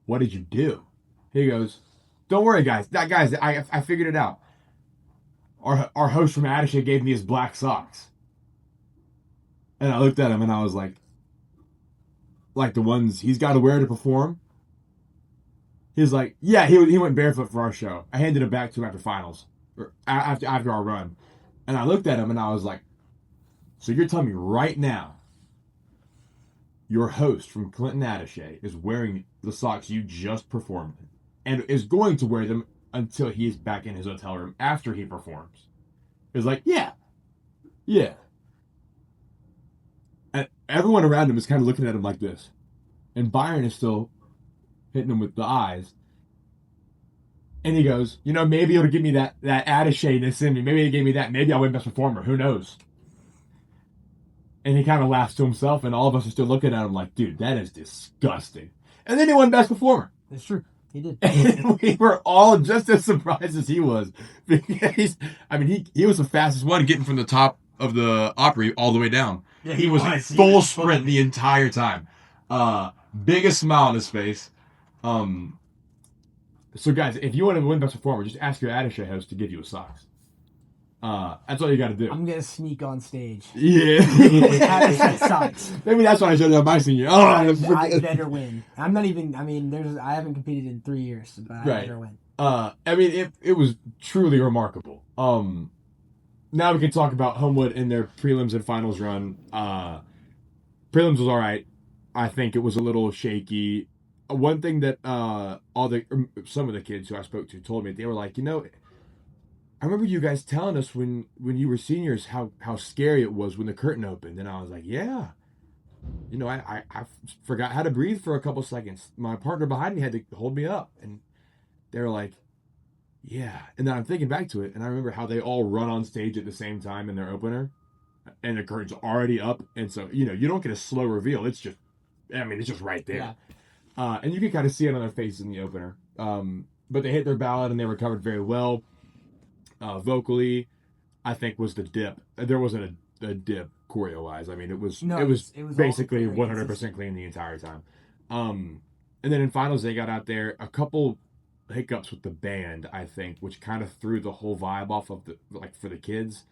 A: "What did you do?" He goes, "Don't worry, guys. I figured it out. Our host from Addisha gave me his black socks." And I looked at him and I was like the ones he's got to wear to perform. He's like, "Yeah, he went barefoot for our show. I handed it back to him after finals, or after our run." And I looked at him and I was like, "So you're telling me right now, your host from Clinton Attaché is wearing the socks you just performed in, and is going to wear them until he's back in his hotel room after he performs?" It's like, yeah, yeah. And everyone around him is kind of looking at him like this, and Byron is still hitting him with the eyes. And he goes, "Maybe it'll give me that attaché-ness in me. Maybe it gave me that. Maybe I'll win Best Performer. Who knows?" And he kind of laughs to himself, and all of us are still looking at him like, "Dude, that is disgusting." And then he won Best Performer.
B: It's true. He did.
A: And we were all just as surprised as he was. Because, he was the fastest one getting from the top of the Opry all the way down.
B: Yeah,
A: he was full sprint the entire time. Biggest smile on his face. So guys, if you want to win Best Performer, just ask your Attaché host to give you a socks. That's all you got to do.
B: I'm gonna sneak on stage.
A: Yeah.
B: Attaché socks.
A: Maybe that's why I showed up my senior. Oh,
B: I better win. I'm not even. I haven't competed in 3 years, but I better win.
A: It was truly remarkable. Now we can talk about Homewood in their prelims and finals run. Prelims was all right. I think it was a little shaky. One thing that some of the kids who I spoke to told me, they were like, "I remember you guys telling us when you were seniors how scary it was when the curtain opened," and I was like, "Yeah." I forgot how to breathe for a couple seconds. My partner behind me had to hold me up, and they were like, "Yeah." And then I'm thinking back to it, and I remember how they all run on stage at the same time in their opener, and the curtain's already up, and so you don't get a slow reveal. It's just right there.
B: Yeah.
A: And you can kind of see it on their faces in the opener. But they hit their ballad and they recovered very well. Vocally, I think was the dip. There wasn't a dip choreo wise. It was basically 100% clean the entire time. And then in finals they got out there a couple hiccups with the band, I think, which kind of threw the whole vibe off of for the kids.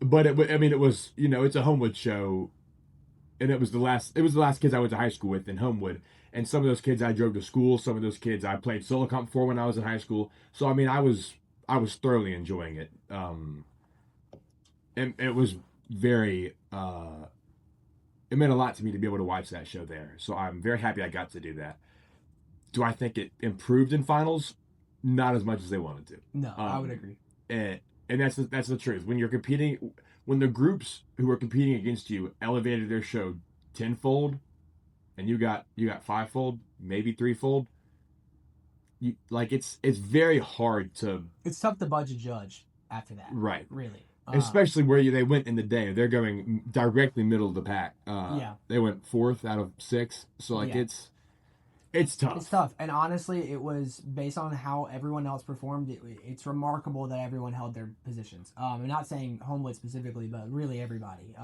A: But it was it's a Homewood show, and it was the last kids I went to high school with in Homewood. And some of those kids I drove to school. Some of those kids I played solo comp for when I was in high school. So I was thoroughly enjoying it. And it was very. It meant a lot to me to be able to watch that show there. So I'm very happy I got to do that. Do I think it improved in finals? Not as much as they wanted to.
B: No, I would agree.
A: And that's the truth. When you're competing, when the groups who are competing against you elevated their show tenfold, and you got fivefold, maybe threefold, it's very hard to.
B: It's tough to budget judge after that.
A: Right.
B: Really.
A: Especially where they went in the day. They're going directly middle of the pack. They went 4th out of 6. So it's tough.
B: It's tough, and honestly, it was based on how everyone else performed. It's remarkable that everyone held their positions. I'm not saying Homewood specifically, but really everybody.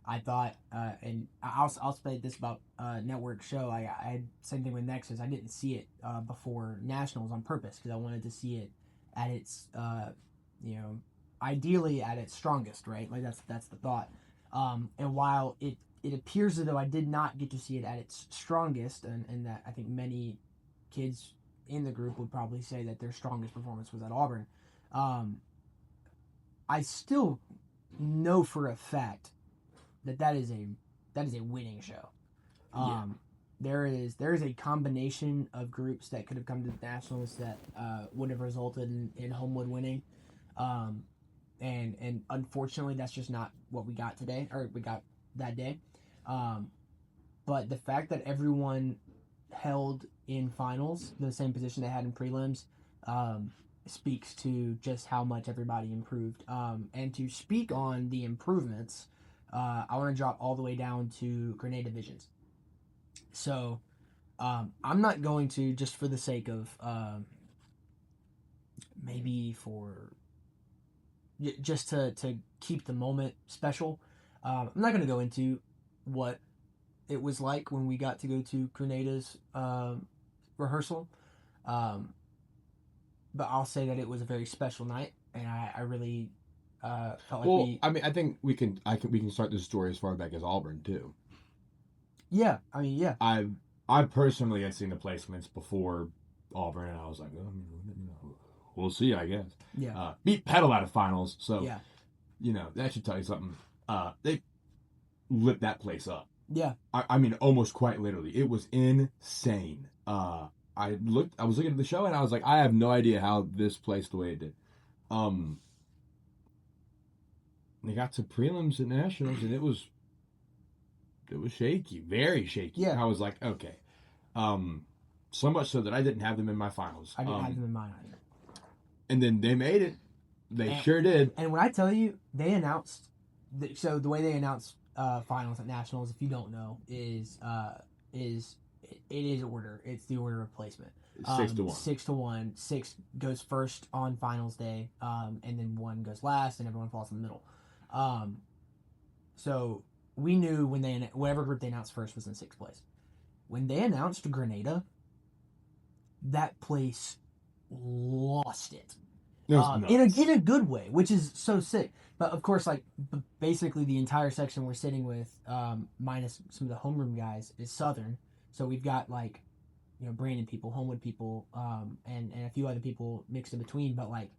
B: I thought, and I'll say this about network show. I had same thing with Nexus. I didn't see it before nationals on purpose because I wanted to see it at its, ideally at its strongest. Right, like that's the thought. And while it appears as though I did not get to see it at its strongest, and that I think many kids in the group would probably say that their strongest performance was at Auburn. I still know for a fact that is a winning show. There is a combination of groups that could have come to the nationals that would have resulted in Homewood winning, and unfortunately that's just not what we got today, or we got that day. but the fact that everyone held in finals the same position they had in prelims speaks to just how much everybody improved. And to speak on the improvements, I want to drop all the way down to Grenade divisions. So I'm not going to, just for the sake of maybe for just to keep the moment special, I'm not going to go into what it was like when we got to go to Grenada's rehearsal. But I'll say that it was a very special night, and I really felt like
A: Well, I mean, I think we can start this story as far back as Auburn too.
B: yeah, I mean, yeah,
A: I personally had seen the placements before Auburn, and I was like, we'll see, I guess.
B: yeah,
A: Beat Pedal out of finals, so
B: yeah,
A: that should tell you something. They lit that place up.
B: yeah.
A: I mean, almost quite literally, it was insane. I was looking at the show, and I was like, I have no idea how this placed the way it did. They got to prelims and nationals, and it was shaky, very shaky.
B: Yeah.
A: I was like, okay. So much so that I didn't have them in my finals.
B: I didn't have them in mind either.
A: And then they made it. They sure did.
B: And when I tell you, they announced. So the way they announced finals at nationals, if you don't know, is it is order. It's the order of placement.
A: 6-1.
B: 6-1. 6 goes first on finals day, and then 1 goes last, and everyone falls in the middle. So we knew when whatever group they announced first was in 6th place. When they announced Grenada, that place lost it. In a good way, which is so sick. But of course, like basically the entire section we're sitting with, minus some of the homeroom guys, is Southern. So we've got like, Brandon people, Homewood people, and a few other people mixed in between. But like,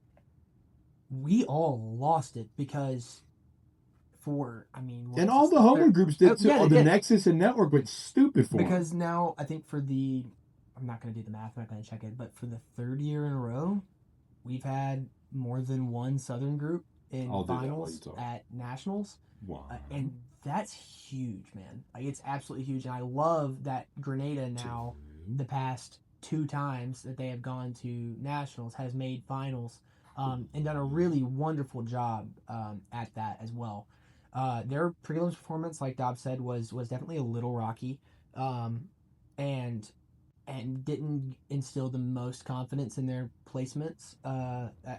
B: we all lost it because
A: and all the homeroom groups did too.
B: Yeah,
A: the Nexus and Network went stupid for
B: because
A: them.
B: now I think I'm not going to do the math, I'm not going to check it, but for the 3rd year in a row, we've had more than one Southern group in finals at nationals.
A: Wow.
B: And that's huge, man. Like, it's absolutely huge. And I love that Grenada now, the past 2 times that they have gone to nationals, has made finals and done a really wonderful job at that as well. Their prelims performance, like Dob said, was definitely a little rocky, and didn't instill the most confidence in their placements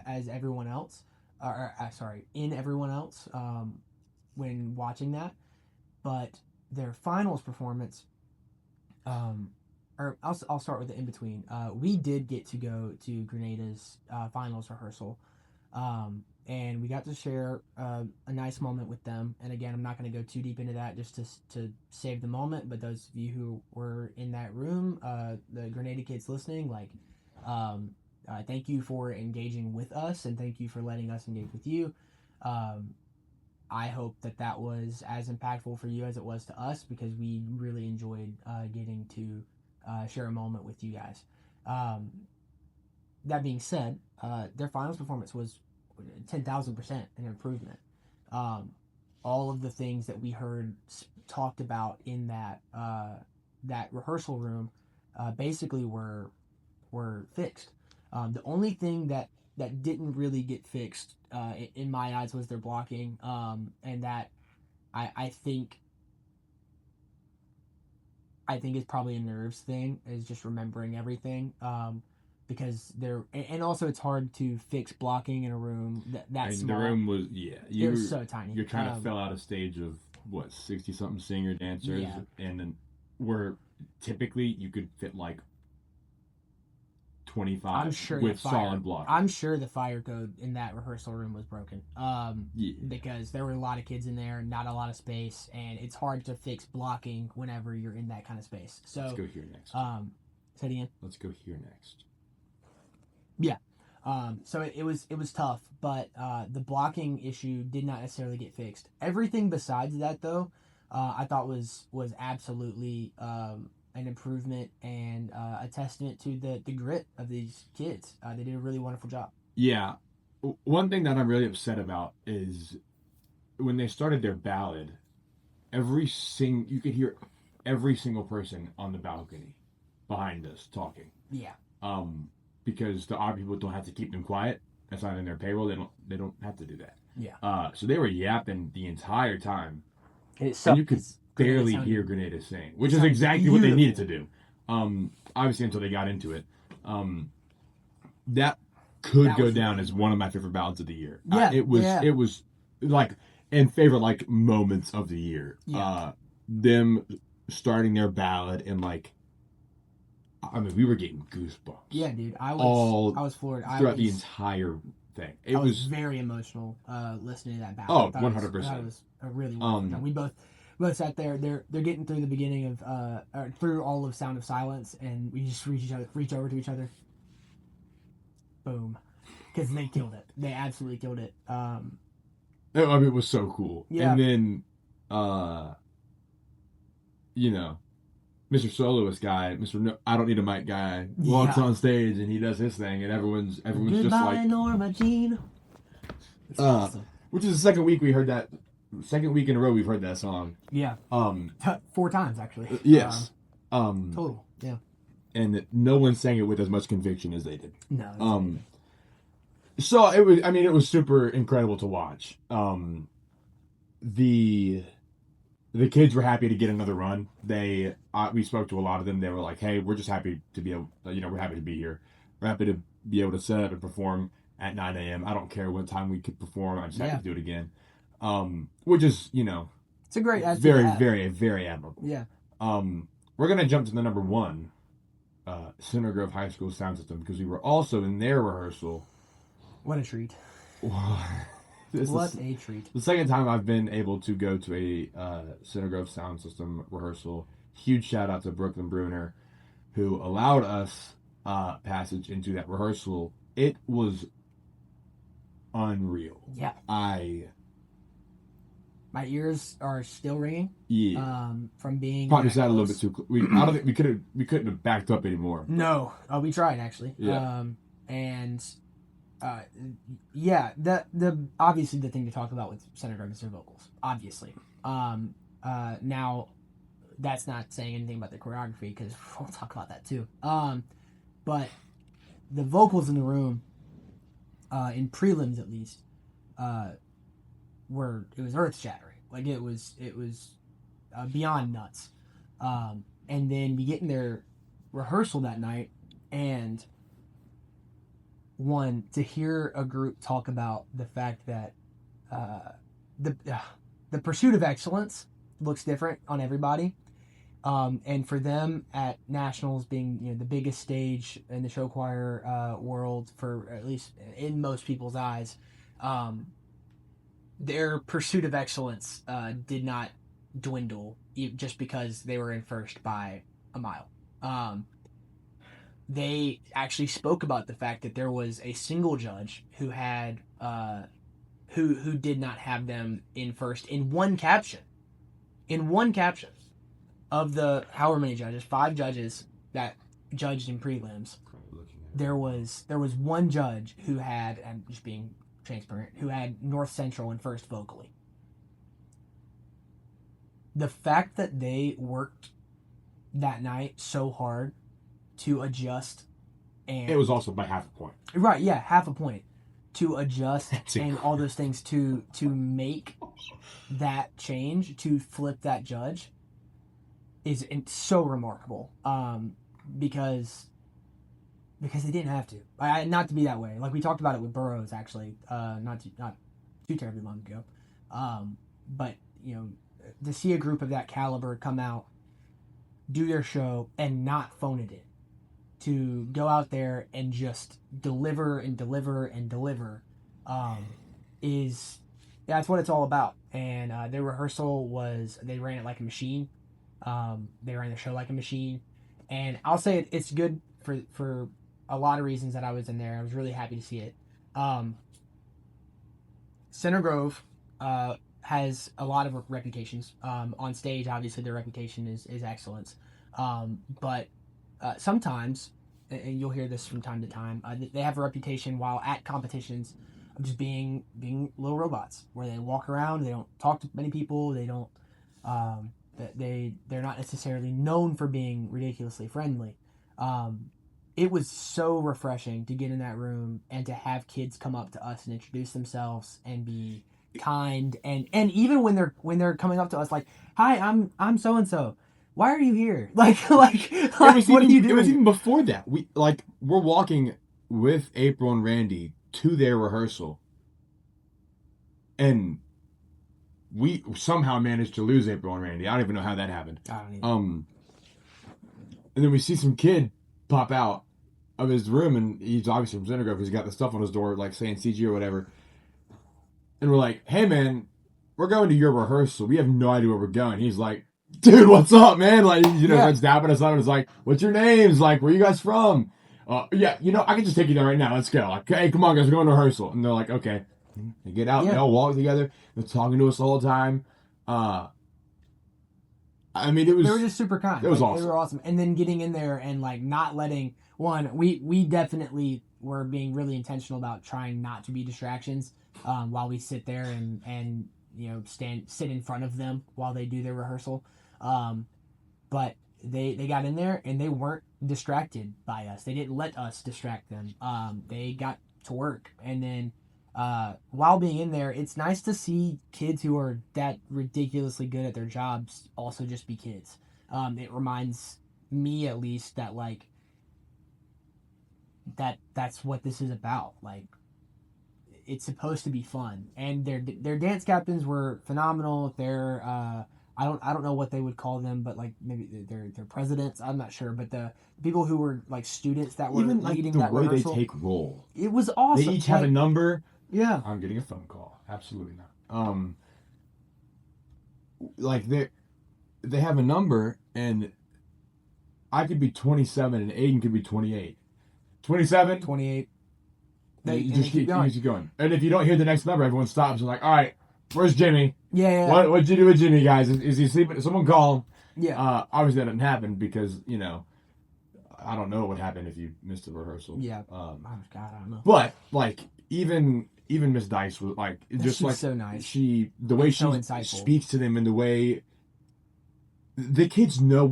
B: as everyone else, in everyone else when watching that. But their finals performance, or I'll start with the in between. We did get to go to Grenada's finals rehearsal. And we got to share a nice moment with them. And again, I'm not going to go too deep into that just to save the moment. But those of you who were in that room, the Grenada kids listening, thank you for engaging with us, and thank you for letting us engage with you. I hope that was as impactful for you as it was to us, because we really enjoyed getting to share a moment with you guys. That being said, their finals performance was 10,000% an improvement. All of the things that we heard talked about in that rehearsal room basically were fixed. The only thing that didn't really get fixed in my eyes was their blocking, and that I think it's probably a nerves thing, is just remembering everything. Because and also it's hard to fix blocking in a room that small.
A: The room was
B: it was so tiny.
A: You're trying to fill out a stage of 60-something singer dancers, and then where typically you could fit like 25 with solid blocking.
B: I'm sure the fire code in that rehearsal room was broken. Because there were a lot of kids in there, not a lot of space, and it's hard to fix blocking whenever you're in that kind of space. So
A: let's go here next.
B: Say it again.
A: Let's go here next.
B: Yeah. So it was tough, but the blocking issue did not necessarily get fixed. Everything besides that, though, I thought was absolutely an improvement and a testament to the grit of these kids. They did a really wonderful job.
A: Yeah. One thing that I'm really upset about is when they started their ballad, you could hear every single person on the balcony behind us talking.
B: Yeah.
A: Because the odd people don't have to keep them quiet. That's not in their payroll. They don't have to do that.
B: Yeah.
A: So they were yapping the entire time,
B: And
A: and you could barely hear Grenada sing, which is exactly what they needed to do. Obviously until they got into it. That could go down as one of my favorite ballads of the year.
B: Yeah,
A: it was like in favorite like moments of the year.
B: Yeah.
A: Them starting their ballad and like, I mean, we were getting goosebumps.
B: Yeah, dude. I was floored.
A: Throughout the entire thing.
B: I was very emotional listening to that
A: Oh,
B: ballad.
A: 100%.
B: That was a really wonderful time. We both sat there. They're getting through the beginning of or through all of Sound of Silence, and we just reach over to each other. Boom, because they killed it. They absolutely killed it.
A: I mean, it was so cool.
B: Yeah.
A: And then, Mr. Soloist guy, Mr. No, I don't need a mic guy, walks on stage and he does his thing, and everyone's
B: Goodbye,
A: just like
B: Norma Jean. It's awesome.
A: Which is the second week we heard that. Second week in a row we've heard that song.
B: Yeah. 4 times actually.
A: Yes.
B: Total. Yeah.
A: And no one sang it with as much conviction as they did.
B: No.
A: So it was. I mean, it was super incredible to watch. The kids were happy to get another run. We spoke to a lot of them. They were like, "Hey, we're just happy to be able. We're happy to be here. We're happy to be able to set up and perform at 9 a.m. I don't care what time we could perform. I just have to do it again." Which is,
B: it's a great attitude.
A: Very, very, very admirable.
B: Yeah.
A: We're gonna jump to the number one, Center Grove High School sound system, because we were also in their rehearsal.
B: What a treat!
A: What
B: a treat!
A: The second time I've been able to go to a Center Grove sound system rehearsal. Huge shout out to Brooklyn Bruner, who allowed us passage into that rehearsal. It was unreal.
B: Yeah. My ears are still ringing.
A: Yeah.
B: From being
A: probably sat a little bit too close. I don't think we couldn't have backed up anymore.
B: No. We tried actually.
A: Yeah.
B: The obviously the thing to talk about with Center Grove is their vocals. Obviously. Now that's not saying anything about the choreography because we'll talk about that too. But the vocals in the room, in prelims at least, it was earth shattering. Like it was beyond nuts. And then we get in their rehearsal that night, and to hear a group talk about the fact that the pursuit of excellence looks different on everybody. And for them at Nationals being the biggest stage in the show choir world, for at least in most people's eyes, their pursuit of excellence did not dwindle just because they were in first by a mile. They actually spoke about the fact that there was a single judge who had who did not have them in first in one caption. Of the however many judges, 5 judges that judged in prelims, there was one judge who had, and just being transparent, who had North Central in first vocally. The fact that they worked that night so hard to adjust, and
A: it was also by half a point.
B: Right, yeah, half a point to adjust and all those things to make that change, to flip that judge, is so remarkable. Because they didn't have to. Not to be that way. Like we talked about it with Burroughs actually, not too terribly long ago. But to see a group of that caliber come out, do their show, and not phone it in, to go out there and just deliver and deliver and deliver, that's what it's all about. And their rehearsal they ran it like a machine. They ran the show like a machine, and I'll say it's good for a lot of reasons that I was in there. I was really happy to see it. Center Grove has a lot of reputations. On stage, obviously, their reputation is excellence. But sometimes, and you'll hear this from time to time, they have a reputation while at competitions of just being little robots, where they walk around, they don't talk to many people, they don't that they're not necessarily known for being ridiculously friendly. It was so refreshing to get in that room and to have kids come up to us and introduce themselves and be kind, and even when they're coming up to us like, hi, I'm so and so, why are you here? Like what are you
A: It was
B: doing?
A: even before that. We're walking with April and Randy to their rehearsal, and we somehow managed to lose April and Randy. I don't even know how that happened.
B: I don't even.
A: And then we see some kid pop out of his room, and he's obviously from Centergrove. He's got the stuff on his door, like saying CG or whatever. And we're like, "Hey, man, we're going to your rehearsal. We have no idea where we're going." He's like, "Dude, what's up, man?" Like, starts dapping us up. And it's like, "What's your names? Like, where you guys from?" Yeah, I can just take you there right now. Let's go. Like, hey, come on, guys, we're going to rehearsal. And they're like, "Okay." They get out. They all walk together. They're talking to us the whole time. I mean,
B: they were just super kind.
A: It was
B: awesome.
A: awesome.
B: They were awesome. And then getting in there and like not letting we definitely were being really intentional about trying not to be distractions while we sit there and sit in front of them while they do their rehearsal. But they got in there and they weren't distracted by us. They didn't let us distract them. They got to work, and then while being in there, it's nice to see kids who are that ridiculously good at their jobs also just be kids. It reminds me, at least, that like that's what this is about. Like, it's supposed to be fun, and their dance captains were phenomenal. They're I don't know what they would call them, but like maybe they're presidents. I'm not sure, but the people who were like students that were
A: even like
B: leading
A: the
B: that
A: way
B: rehearsal,
A: they take roll.
B: it was awesome.
A: They each have a number.
B: Yeah,
A: I'm getting a phone call. Absolutely not. Like they have a number, and I could be 27 and Aiden could be 28. 27,
B: 28.
A: You just keep going. And if you don't hear the next number, everyone stops and like, all right, where's Jimmy?
B: Yeah.
A: What'd you do with Jimmy, guys? Is he sleeping? Someone call him.
B: Yeah.
A: Obviously that didn't happen because I don't know what happened if you missed the rehearsal.
B: Yeah. Oh God, I don't know.
A: But like even Miss Dice was like just
B: she's
A: like
B: so nice.
A: The way she speaks to them and the way the kids know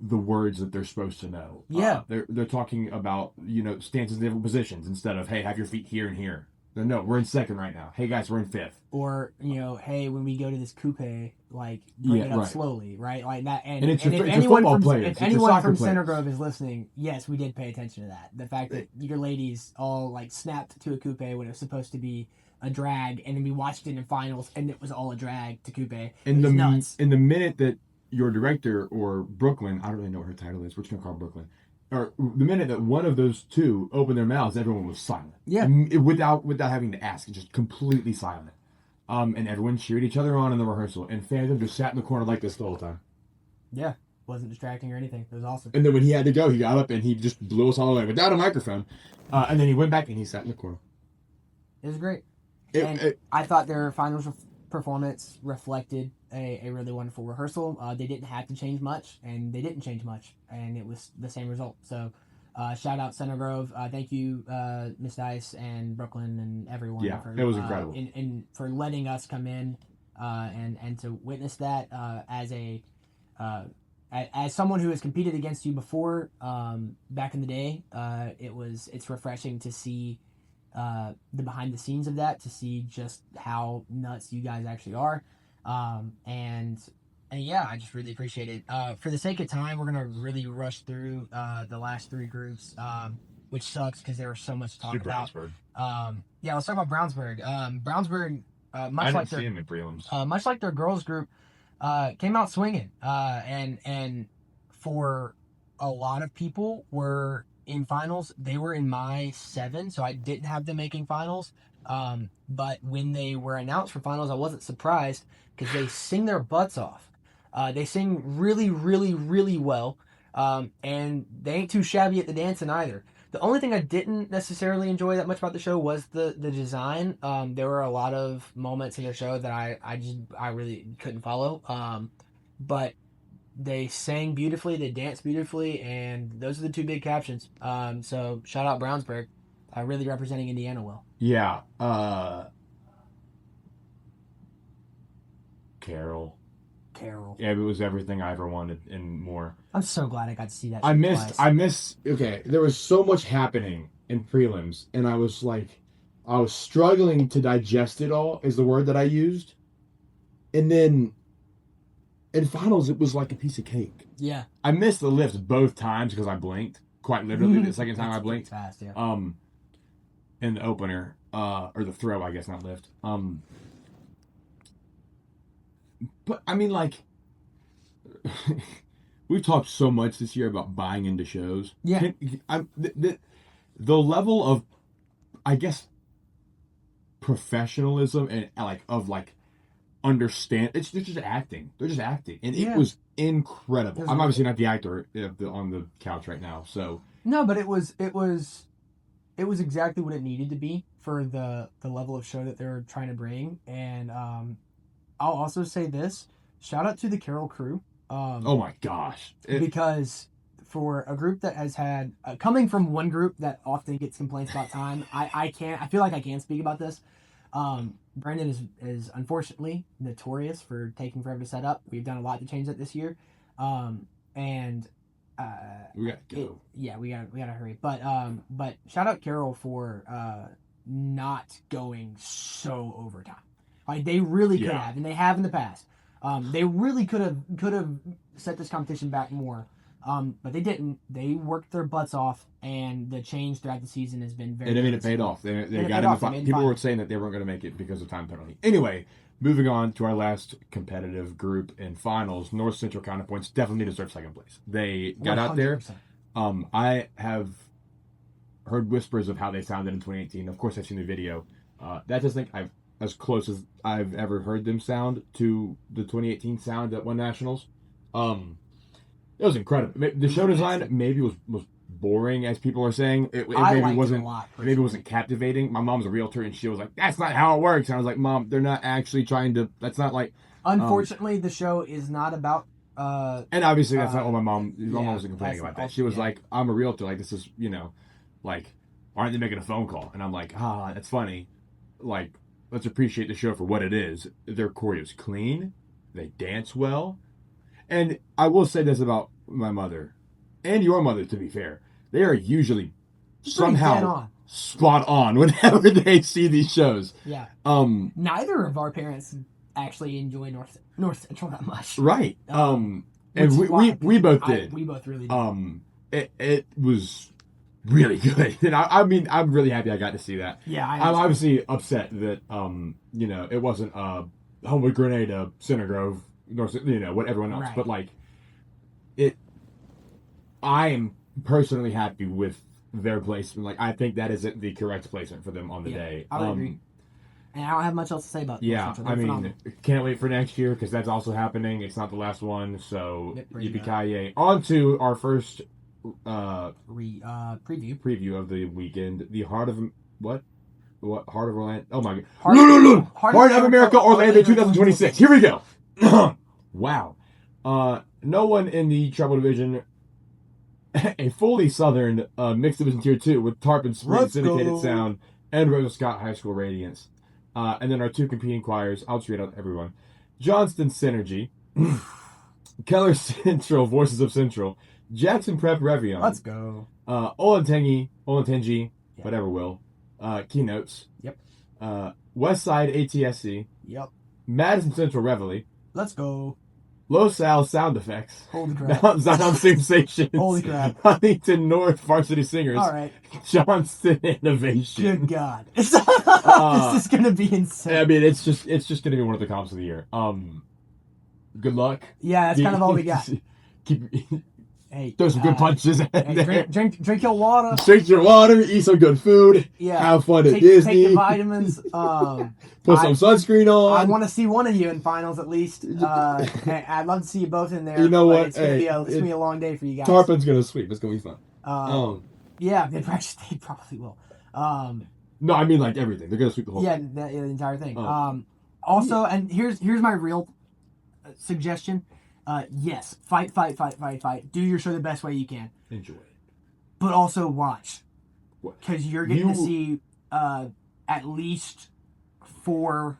A: the words that they're supposed to know.
B: Yeah.
A: They're talking about stances in different positions instead of, hey, have your feet here and here. No, we're in second right now. Hey guys, we're in fifth.
B: Or hey, when we go to this coupe, like bring it up slowly, right? Like that. And
A: it's
B: if anyone from Center Grove is listening, yes, we did pay attention to that. The fact that your ladies all like snapped to a coupe when it was supposed to be a drag, and then we watched it in finals, and it was all a drag to coupe. Nuts.
A: In the minute that your director or Brooklyn, I don't really know what her title is. We're just gonna call her Brooklyn. Or the minute that one of those two opened their mouths, everyone was silent.
B: Yeah.
A: Without having to ask, just completely silent. And everyone cheered each other on in the rehearsal. And Phantom just sat in the corner like this the whole time.
B: Yeah. Wasn't distracting or anything. It was awesome.
A: And then when he had to go, he got up and he just blew us all away without a microphone. And then he went back and he sat in the corner.
B: It was great. I thought their finals performance reflected a really wonderful rehearsal. They didn't have to change much, and they didn't change much, and it was the same result. So shout out Center Grove. Thank you, Miss Dice and Brooklyn and everyone.
A: Yeah, it was incredible.
B: And for letting us come in and to witness that as someone who has competed against you before back in the day. It's refreshing to see the behind the scenes of that, to see just how nuts you guys actually are. And yeah, I just really appreciate it. For the sake of time, we're gonna really rush through the last three groups, which sucks because there was so much to talk about. Yeah, let's talk about Brownsburg. Brownsburg, much like their girls group, came out swinging, and for a lot of people were in finals. They were in my 7, so I didn't have them making finals. But when they were announced for finals, I wasn't surprised because they sing their butts off. They sing really, really, really well, and they ain't too shabby at the dancing either. The only thing I didn't necessarily enjoy that much about the show was the design. There were a lot of moments in the show that I really couldn't follow. But they sang beautifully, they danced beautifully, and those are the two big captions. So shout out Brownsburg, really representing Indiana well.
A: Yeah. Carol.
B: Carol.
A: Yeah, it was everything I ever wanted and more.
B: I'm so glad I got to see that.
A: Okay, there was so much happening in prelims, and I was struggling to digest it all, is the word that I used. And then in finals, it was like a piece of cake.
B: Yeah.
A: I missed the lifts both times because I blinked. Quite literally, the second time I blinked.
B: Fast, yeah.
A: In the opener, or the throw, I guess, not lift. But I mean, like, we've talked so much this year about buying into shows.
B: Yeah.
A: The level of, I guess, professionalism and understand. They're just acting. They're just acting, and it was incredible. I'm obviously not the actor on the couch right now, so
B: no, but it was exactly what it needed to be for the level of show that they were trying to bring. And I'll also say this: shout out to the Carol crew.
A: Oh my gosh!
B: Because for a group that has had coming from one group that often gets complaints about time, I feel like I can't speak about this. Brandon is unfortunately notorious for taking forever to set up. We've done a lot to change that this year, and
A: we gotta go.
B: We gotta hurry. But shout out Carol for not going so overtime. Like they really could have, and they have in the past. They really could have set this competition back more. But they didn't. They worked their butts off, and the change throughout the season has been very.
A: And I mean, it paid off. They got in the final. People were saying that they weren't going to make it because of time penalty. Anyway, moving on to our last competitive group in finals, North Central Counterpoints definitely deserve second place. They got 100%. Out there. I have heard whispers of how they sounded in 2018. Of course, I've seen the video. That's just as close as I've ever heard them sound to the 2018 sound at One Nationals. It was incredible. The show design maybe was boring, as people are saying. It maybe wasn't captivating. My mom's a realtor, and she was like, "That's not how it works." And I was like, "Mom, they're not actually trying to. That's not like."
B: Unfortunately, the show is not about.
A: And obviously, that's not what my mom. My mom wasn't complaining about that. She was like, "I'm a realtor. Like this is, like, aren't they making a phone call?" And I'm like, that's funny. Like, let's appreciate the show for what it is. Their choreo's clean. They dance well. And I will say this about my mother and your mother, to be fair. They are usually somehow spot on whenever they see these shows.
B: Yeah. Neither of our parents actually enjoy North Central that much.
A: Right. And we both did.
B: We both really did.
A: It was really good. And I mean, I'm really happy I got to see that.
B: Yeah.
A: I'm obviously upset that, it wasn't Homewood Grenada, Center Grove, what everyone else.
B: Right.
A: But I am personally happy with their placement. Like, I think that is the correct placement for them on the day.
B: I would agree. And I don't have much else to say about
A: Yeah, I mean, can't wait for next year because that's also happening. It's not the last one, so yippee-ki-yay. On to our first preview of the weekend. The Heart of Heart of Orlando? Oh my god! Heart of America Orlando 2026. Here we go. Wow. No one in the Treble Division, a fully Southern Mixed Division Tier 2 with Tarpon Springs Syndicated Sound and Rosa Scott High School Radiance. And then our two competing choirs, I'll just read out everyone. Johnston Synergy, Keller Central, Voices of Central, Jackson Prep Revion.
B: Let's go.
A: Olentangy, whatever will. Keynotes.
B: Yep.
A: Westside ATSC.
B: Yep.
A: Madison Central Reveille.
B: Let's go.
A: Los Al Sound Effects.
B: Holy crap.
A: Zion Sensations.
B: Holy crap.
A: Huntington North Varsity Singers.
B: All right.
A: Johnston Innovation.
B: Good God. This is going to be insane.
A: I mean, it's just going to be one of the comps of the year. Good luck.
B: Yeah, that's kind of all we got.
A: Hey, throw some good punches.
B: Drink your water.
A: Drink your water. Eat some good food.
B: Yeah.
A: Have fun at Disney.
B: Take your vitamins.
A: Put some sunscreen on.
B: I want to see one of you in finals at least. I'd love to see you both in there.
A: You know what?
B: It's gonna be a long day for you guys.
A: Tarpon's gonna sweep. It's gonna be fun.
B: Yeah, they probably will.
A: No, I mean like everything. They're gonna sweep the whole.
B: Yeah, the entire thing. Also, and here's my real suggestion. Yes, fight. Do your show the best way you can.
A: Enjoy it.
B: But also watch. Because you're getting to see at least 4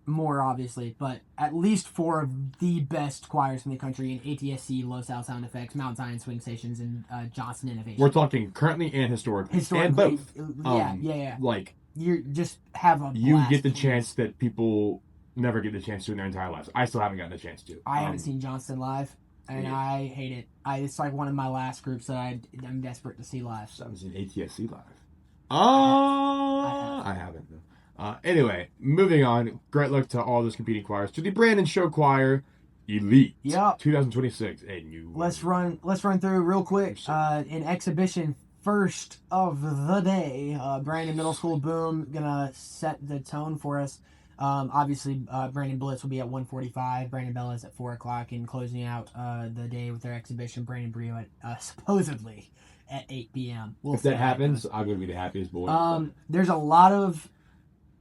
B: more obviously, but at least 4 of the best choirs in the country in ATSC, Low South Sound Effects, Mount Zion Swing Stations, and Johnson Innovation.
A: We're talking currently and historically. And both.
B: Yeah.
A: Like,
B: you just have a blast.
A: You get the chance that people never get the chance to in their entire lives. I still haven't gotten a chance to.
B: I haven't seen Johnston live, and I hate it. It's like one of my last groups that I'm desperate to see live.
A: So I was in ATSC live. I haven't. Anyway, moving on. Great luck to all those competing choirs. To the Brandon Show Choir Elite.
B: Yep.
A: 2026. And you.
B: Let's run through real quick. In exhibition first of the day, Brandon Middle School Boom gonna set the tone for us. Obviously, Brandon Blitz will be at 1:45. Brandon Bellas at 4 o'clock, and closing out the day with their exhibition, Brandon Brio at supposedly at 8 p.m.
A: If that happens, I'm gonna be the happiest boy.
B: There's a lot of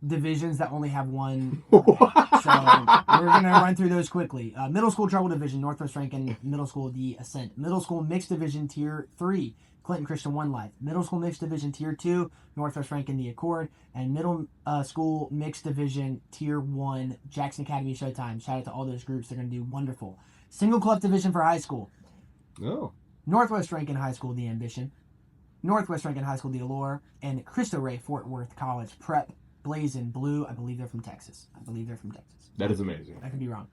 B: divisions that only have one, so we're gonna run through those quickly. Middle School Treble Division, Northwest Rankin Middle School the Ascent. Middle School Mixed Division Tier 3. Clinton Christian One Life. Middle School Mixed Division Tier 2, Northwest Rankin the Accord, and Middle School Mixed Division Tier 1, Jackson Academy Showtime. Shout out to all those groups. They're going to do wonderful. Single Club Division for high school.
A: Oh.
B: Northwest Rankin High School the Ambition, Northwest Rankin High School the Allure, and Cristo Rey Fort Worth College Prep Blazing Blue. I believe they're from Texas.
A: That is amazing.
B: I could be wrong.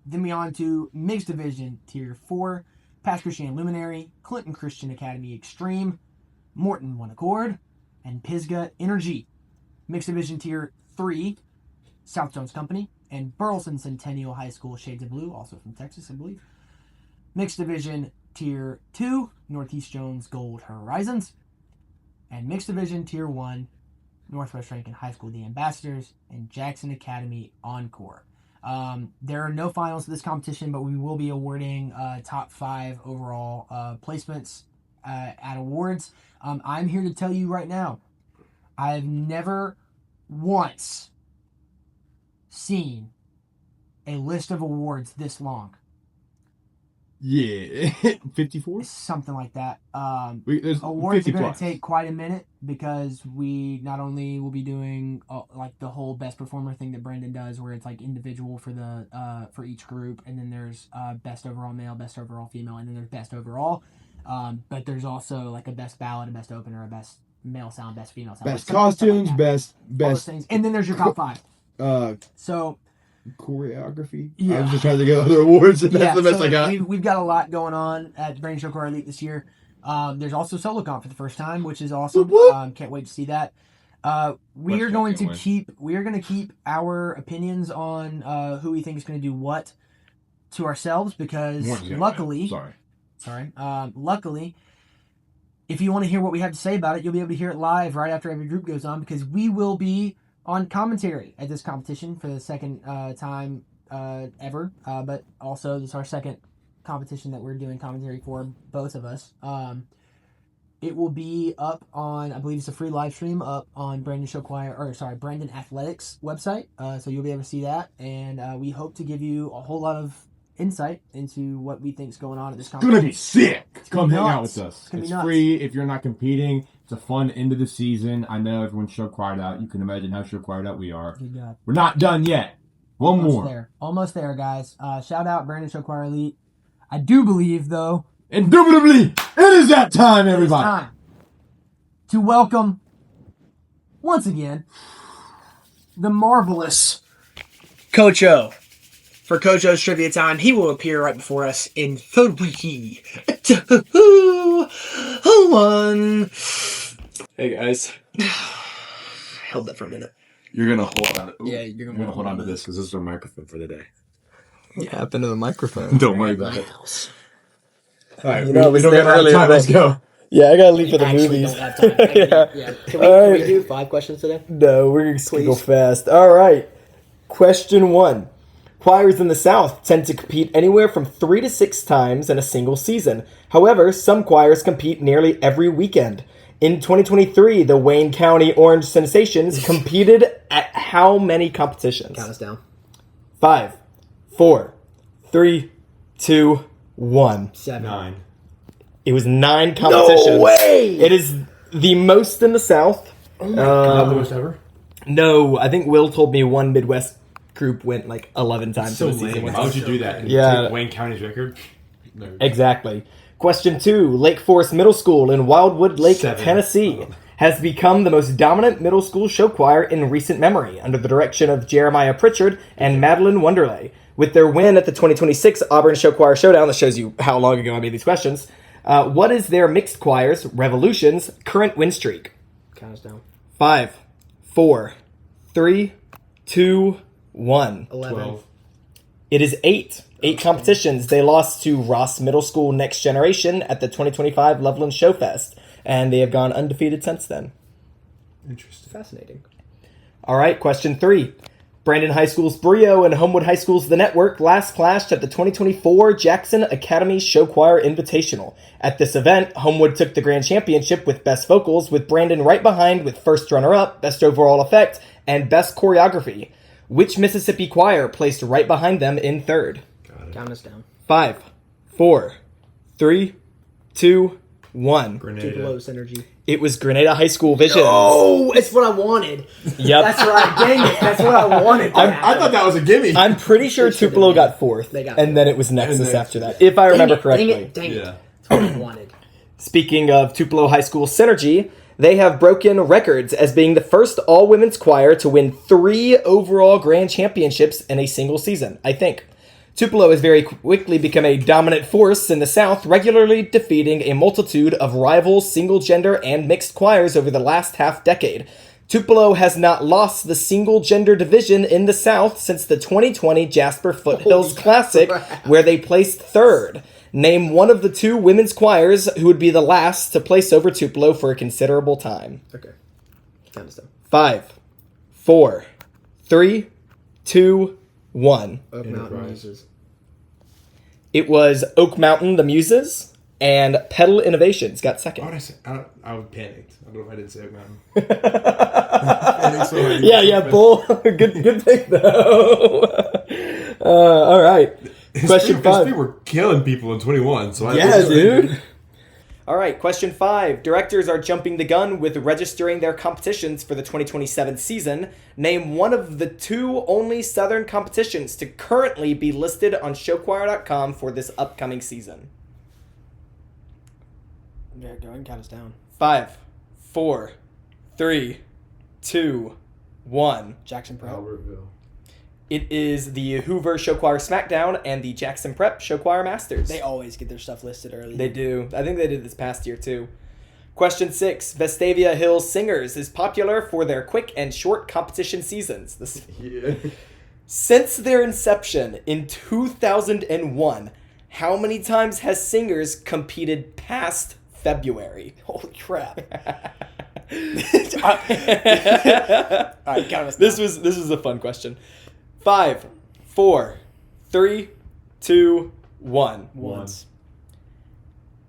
B: Then we on to Mixed Division Tier 4, Pass Christian Luminary, Clinton Christian Academy Extreme, Morton One Accord, and Pisgah Energy. Mixed Division Tier 3, South Jones Company, and Burleson Centennial High School Shades of Blue, also from Texas, I believe. Mixed Division Tier 2, Northeast Jones Gold Horizons, and Mixed Division Tier 1, Northwest Rankin High School The Ambassadors, and Jackson Academy Encore. There are no finals to this competition, but we will be awarding top 5 overall placements at awards. I'm here to tell you right now, I've never once seen a list of awards this long.
A: Yeah. 54?
B: Something like that.
A: There's
B: awards
A: 50
B: are going
A: plus.
B: to take quite a minute because we not only will be doing like the whole best performer thing that Brandon does, where it's like individual for the for each group, and then there's best overall male, best overall female, and then there's best overall. But there's also like a best ballad, a best opener, a best male sound, best female sound,
A: best costumes,
B: like
A: best
B: things, and then there's your top 5. So.
A: Choreography.
B: Yeah.
A: I was just trying to get other awards, and that's the best I got.
B: We've got a lot going on at Brandon Show Choir Elite this year. There's also solo comp for the first time, which is awesome. Can't wait to see that. We are going to keep our opinions on who we think is going to do what to ourselves because luckily, if you want to hear what we have to say about it, you'll be able to hear it live right after every group goes on because we will be on commentary at this competition for the second time ever, but also this is our second competition that we're doing commentary for, both of us. It will be up on, I believe it's a free live stream up on Brandon Athletics website, so you'll be able to see that, and we hope to give you a whole lot of insight into what we think is going on at this competition.
A: It's gonna be sick. Come hang out with us. It's free if you're not competing. It's a fun end of the season. I know everyone's show quiet out. You can imagine how show quiet out we are.
B: Good God.
A: We're not done yet.
B: Almost there, guys. Shout out Brandon Show Choir Elite. I do believe, though,
A: indubitably, it is that time, everybody.
B: It's time to welcome once again the marvelous Coach O. For Coach O's Trivia Time, he will appear right before us in 3, 2, 1.
C: Hey guys.
B: Held that for a minute.
C: You're gonna hold on.
B: Yeah, you're gonna
C: hold on to this because this is our microphone for the day.
D: What happened to the microphone?
C: Don't worry about it. All right,
D: You know,
C: we
D: we
C: don't
D: stayed
C: have
D: earlier
C: time. Let's
D: today.
C: go.
D: Yeah, I gotta leave for the
B: Actually
D: movies.
B: don't have time.
D: Yeah.
B: Can we do 5 questions today?
D: No, we're gonna go fast. All right. Question 1. Choirs in the South tend to compete anywhere from 3 to 6 times in a single season. However, some choirs compete nearly every weekend. In 2023, the Wayne County Orange Sensations competed at how many competitions?
B: Count us down.
D: 5, 4, 3, 2, 1.
B: 7.
C: 9.
D: It was 9 competitions.
B: No way!
D: It is the most in the South.
C: Not the most ever.
D: No, I think Will told me one Midwest group went like 11 times
C: So
D: in the season.
C: lame.
D: with
C: Why would
D: us.
C: you do that?
D: Yeah.
C: Take Wayne County's record? No.
D: Exactly. Question 2. Lake Forest Middle School in Wildwood Lake,
C: 7.
D: Tennessee, has become the most dominant middle school show choir in recent memory under the direction of Jeremiah Pritchard and Madeline Wonderley. With their win at the 2026 Auburn Show Choir Showdown, that shows you how long ago I made these questions, what is their mixed choirs, Revolution's, current win streak?
B: Count us down.
D: 5, 4, 3, 2, 1.
B: 11.
C: 12.
D: It is 8. 8 competitions. They lost to Ross Middle School Next Generation at the 2025 Loveland Show Fest, and they have gone undefeated since then.
C: Interesting.
B: Fascinating.
D: All right, question 3. Brandon High School's Brio and Homewood High School's The Network last clashed at the 2024 Jackson Academy Show Choir Invitational. At this event, Homewood took the grand championship with Best Vocals, with Brandon right behind with First Runner-Up, Best Overall Effect, and Best Choreography. Which Mississippi choir placed right behind them in third?
B: Count us down.
D: 5, 4, 3, 2, 1.
C: Grenada.
B: Tupelo Synergy.
D: It was Grenada High School Visions.
B: Oh, it's what I wanted.
D: Yep.
B: That's right. Dang it. That's what I wanted. to
C: I
B: happen.
C: thought that was a gimme.
D: I'm pretty sure Tupelo got fourth,
B: They got
D: and then it was Nexus
C: Nexus.
D: after that, if I remember correctly.
B: Dang it.
C: Yeah.
B: That's what I wanted.
D: Speaking of Tupelo High School Synergy, they have broken records as being the first all-women's choir to win 3 overall grand championships in a single season, I think. Tupelo has very quickly become a dominant force in the South, regularly defeating a multitude of rival single-gender and mixed choirs over the last half-decade. Tupelo has not lost the single-gender division in the South since the 2020 Jasper Foothills Classic, where they placed third. Name one of the 2 women's choirs who would be the last to place over Tupelo for a considerable time.
B: Okay. Count us down.
D: 5, 4, 3, 2, 1.
B: Oak Mountain
C: Enterprise.
B: Muses.
D: It was Oak Mountain, the Muses, and Pedal Innovations got
C: Why
D: second.
C: would I say? I panicked. I don't know if I didn't say Oak Mountain. So I-
D: Yeah, Bull. good pick, though. All right. Question 5.
C: We were killing people in 21, so I
D: Yeah, dude. All right, question 5. Directors are jumping the gun with registering their competitions for the 2027 season. Name one of the 2 only Southern competitions to currently be listed on showchoir.com for this upcoming season.
B: Yeah, go ahead and count us down.
D: 5, 4, 3, 2, 1.
B: Jackson Prep.
C: Albertville.
D: It is the Hoover Show Choir SmackDown and the Jackson Prep Show Choir Masters.
B: They always get their stuff listed early.
D: They do. I think they did this past year too. Question 6. Vestavia Hills Singers is popular for their quick and short competition seasons.
C: Yeah.
D: Since their inception in 2001, how many times has Singers competed past February?
B: Holy crap. All right, count us
D: This
B: down.
D: was a fun question. 5, 4, 3, 2, 1.
B: Once.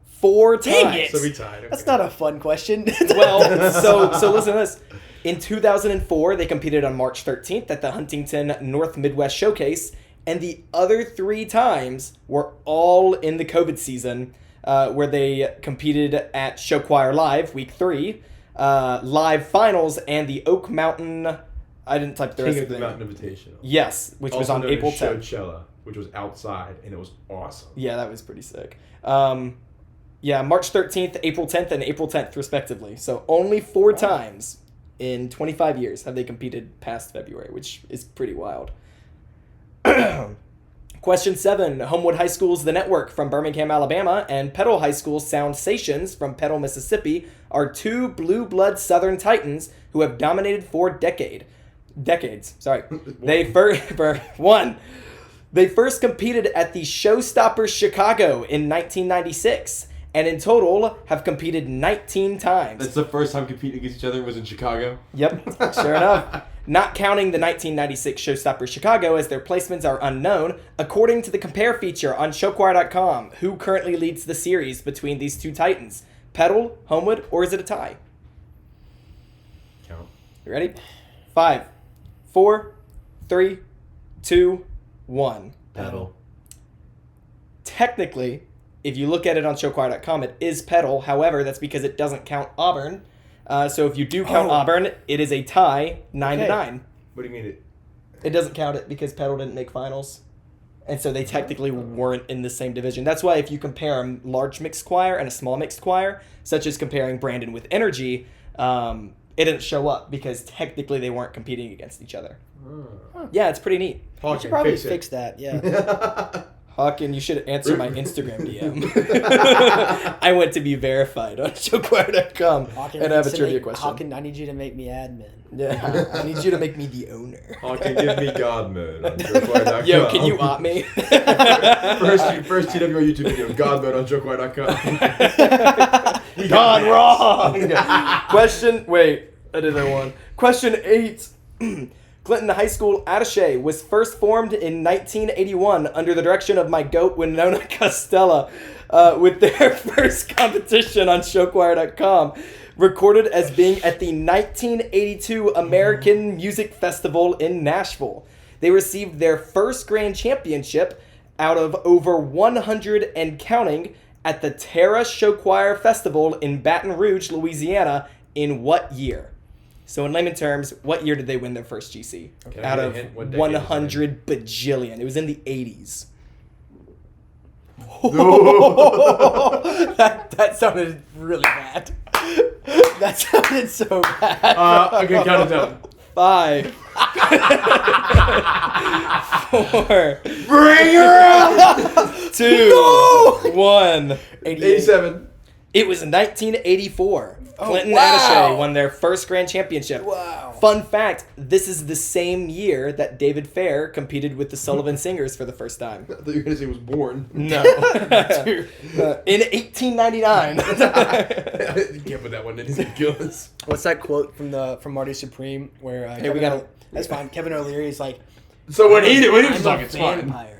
D: 4
B: Dang
D: times.
B: it!
C: So we tied. Okay.
B: That's not a fun question.
D: Well, so listen to this. In 2004, they competed on March 13th at the Huntington North Midwest Showcase, and the other 3 times were all in the COVID season, where they competed at Show Choir Live, Week 3, Live Finals, and the Oak Mountain... I didn't type the rest
C: King
D: of
C: of
D: the
C: the
D: name.
C: Mountain Invitational.
D: Yes, which was
C: Also
D: on
C: known
D: April
C: as
D: 10th.
C: Showchella, which was outside, and it was awesome.
D: Yeah, that was pretty sick. Yeah, March 13th, April 10th, and April 10th, respectively. So only 4 times in 25 years have they competed past February, which is pretty wild. Question 7. Homewood High School's The Network from Birmingham, Alabama, and Petal High School's Soundsations from Petal, Mississippi are 2 blue blood Southern Titans who have dominated for decades. Sorry. They first competed at the Showstoppers Chicago in 1996, and in total have competed 19 times.
C: That's the first time competing against each other was in Chicago.
D: Yep, sure enough. Not counting the 1996 Showstoppers Chicago, as their placements are unknown, according to the compare feature on showchoir.com, who currently leads the series between these 2 titans? Petal, Homewood, or is it a tie?
C: Count.
D: You ready? 5, 4, 3, 2, 1.
C: Pedal.
D: Technically, if you look at it on showchoir.com, it is Petal. However, that's because it doesn't count Auburn. So if you do count Auburn, it is a tie, 9-9.
C: What do you mean it?
D: It doesn't count it because Pedal didn't make finals. And so they technically weren't in the same division. That's why if you compare a large mixed choir and a small mixed choir, such as comparing Brandon with Energy, it didn't show up because technically they weren't competing against each other. Yeah, it's pretty neat.
E: We should probably fix that, yeah.
D: Hawken, you should answer my Instagram DM. I want to be verified on showchoir.com and have a trivia question.
E: Hawken, I need you to make me admin.
D: Yeah, I need you to make me the owner.
C: Hawken, give me God mode on JoeQuire.com.
D: Yo, can you opt me?
C: First TWR YouTube video, God mode on JoeQuire.com.
D: Gone wrong. Wait, I did that one. Question 8. Clinton High School Attaché was first formed in 1981 under the direction of my goat Winona Costella, with their first competition on showchoir.com recorded as being at the 1982 American Music Festival in Nashville. They received their first grand championship out of over 100 and counting at the Terra Show Choir Festival in Baton Rouge, Louisiana, in what year? So in layman terms, what year did they win their first GC?
C: Can I
D: Out
C: get a
D: of
C: hint? What decade was it in?
D: 100 bajillion. It was in the 80s. that sounded really bad. That sounded so bad.
C: Okay, count it down.
D: 5, 4,
C: Bring her up!
D: 2, 1.
C: 87.
D: It was 1984. Clinton
E: wow.
D: Attaché won their first grand championship.
E: Wow.
D: Fun fact, this is the same year that David Fair competed with the Sullivan Singers for the first time.
C: I thought you were going to say he was born.
D: No. In 1899.
C: You can't put that one in. He's going to kill us.
E: What's that quote from Marty Supreme where
D: we gotta-
E: that's fine. Kevin O'Leary is like,
C: So when he was
E: I'm
C: talking,
E: a
C: it's fine.
E: vampire.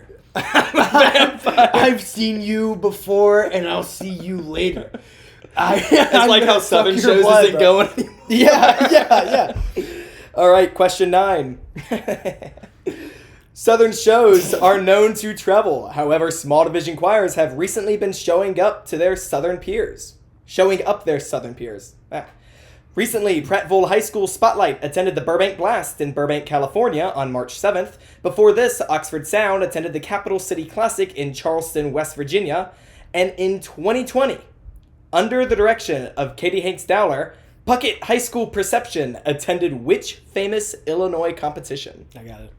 E: I've seen you before, and I'll see you later.
D: It's like how Southern shows isn't going anymore.
E: Yeah.
D: All right, question 9. Southern shows are known to travel. However, small division choirs have recently been showing up their Southern peers. Recently, Prattville High School Spotlight attended the Burbank Blast in Burbank, California on March 7th. Before this, Oxford Sound attended the Capital City Classic in Charleston, West Virginia. And in 2020, under the direction of Katie Hanks Dowler, Puckett High School Perception attended which famous Illinois competition?
E: I got it.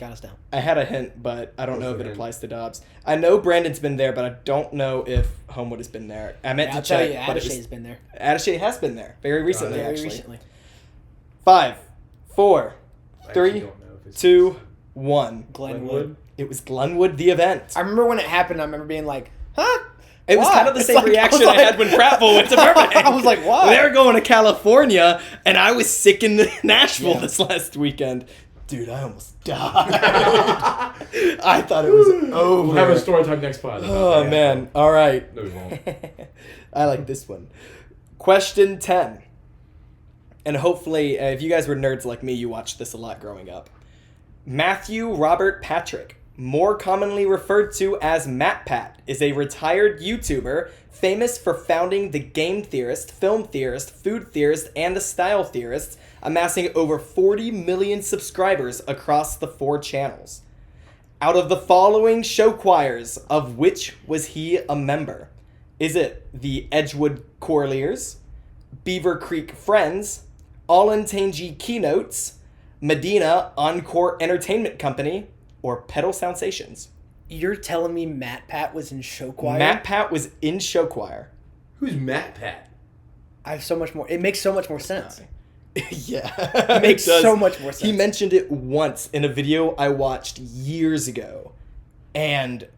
E: Got us down.
D: I had a hint, but I don't know if it
C: hint?
D: applies to Dobbs. I know Brandon's been there, but I don't know if Homewood has been there. I meant
E: I'll
D: to
E: tell
D: check,
E: you,
D: but
E: Attaché's been there.
D: Attaché has been there very recently,
C: yeah,
D: actually.
E: Recently.
D: 5, 4,
C: I actually
D: 3,
C: don't know if it's
D: 2, 1.
E: Glenwood.
D: It was Glenwood, the event.
E: I remember when it happened. I remember being like, "Huh."
D: It was
E: Why?
D: kind of the
E: It's
D: same
E: like-
D: reaction
E: I
D: I
E: was
D: had when Prattville went to Burbank.
E: I was like, why?
D: They were going to California, and I was sick in Nashville this last weekend. Dude, I almost died. I thought it was over.
C: We'll have a story time next pod.
D: Oh, man. All right.
C: No, we won't.
D: I like this one. Question 10. And hopefully, if you guys were nerds like me, you watched this a lot growing up. Matthew Robert Patrick, more commonly referred to as MatPat, is a retired YouTuber famous for founding The Game Theorist, Film Theorist, Food Theorist, and The Style Theorist, amassing over 40 million subscribers across the 4 channels. Out of the following show choirs, of which was he a member? Is it the Edgewood Chorleers, Beaver Creek Friends, Olentangy Keynotes, Medina Encore Entertainment Company, or Pedal Soundsations?
E: You're telling me Matt Pat was in show choir?
D: MatPat was in show choir.
C: Who's Matt Pat?
E: I have so much more. It makes so much more sense.
D: Yeah.
E: It makes
D: does.
E: so much more sense.
D: He mentioned it once in a video I watched years ago. And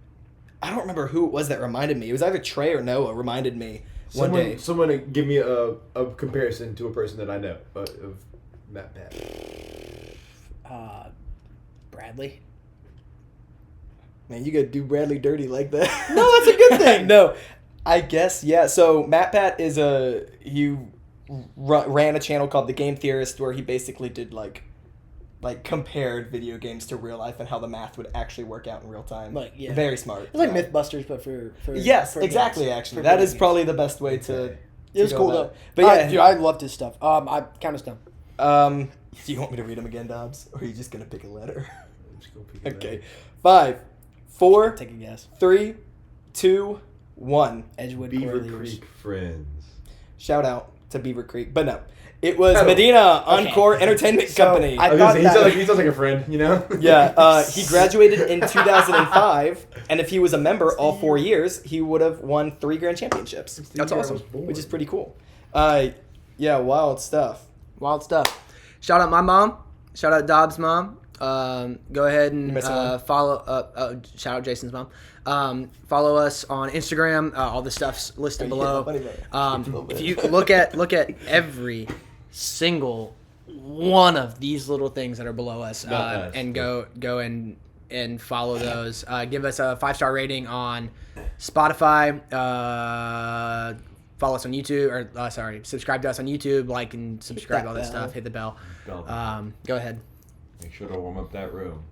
D: I don't remember who it was that reminded me. It was either Trey or Noah reminded me one day.
C: Someone give me a comparison to a person that I know of Matt Pat.
E: Bradley.
D: Man, you gotta do Bradley dirty like that.
E: No, that's a good thing.
D: No, I guess, yeah. So MatPat is he ran a channel called The Game Theorist where he basically did like compared video games to real life and how the math would actually work out in real time.
E: Like, yeah.
D: Very smart.
E: It's like
D: Yeah.
E: Mythbusters, but for
D: Yes,
E: for
D: exactly.
E: games.
D: Actually,
E: For
D: that
E: video
D: is
E: games.
D: probably the best way to.
E: It was
D: go
E: cool
D: about
E: though.
D: it. But yeah,
E: dude, I loved his stuff. I count us down.
D: Do you want me to read them again, Dobbs? Or are you just going to pick a letter?
C: I'm just gonna pick it
D: Okay.
C: out.
D: 5, 4,
B: Take a guess.
D: 3, 2, 1.
B: Edgewood
C: Beaver
B: Corliers.
C: Creek Friends.
D: Shout out to Beaver Creek. But no. It was
C: Oh.
D: Medina Encore Entertainment
B: So,
D: Company.
B: I
C: I was
B: thought
C: gonna say,
B: that-
C: he sounds like a friend, you know?
D: Yeah, he graduated in 2005, and if he was a member all 4 years, he would have won 3 grand championships.
C: the
D: That's
C: year I
D: awesome,
C: was born.
D: which is pretty cool. Yeah, wild stuff.
B: Wild stuff. Shout out my mom. Shout out Dobbs' mom. Go ahead and
D: missing one?
B: follow. Shout out Jason's mom. Follow us on Instagram. All the stuff's listed below. If you look at every single one of these little things that are below us,
C: Not us,
B: and
C: but-
B: go and follow those. Give us a 5-star rating on Spotify. Follow us on YouTube, or subscribe to us on YouTube. Like and subscribe,
D: that
B: all that
D: bell.
B: stuff. Hit the bell.
C: Bell.
B: Go ahead.
C: Make sure to warm up that room.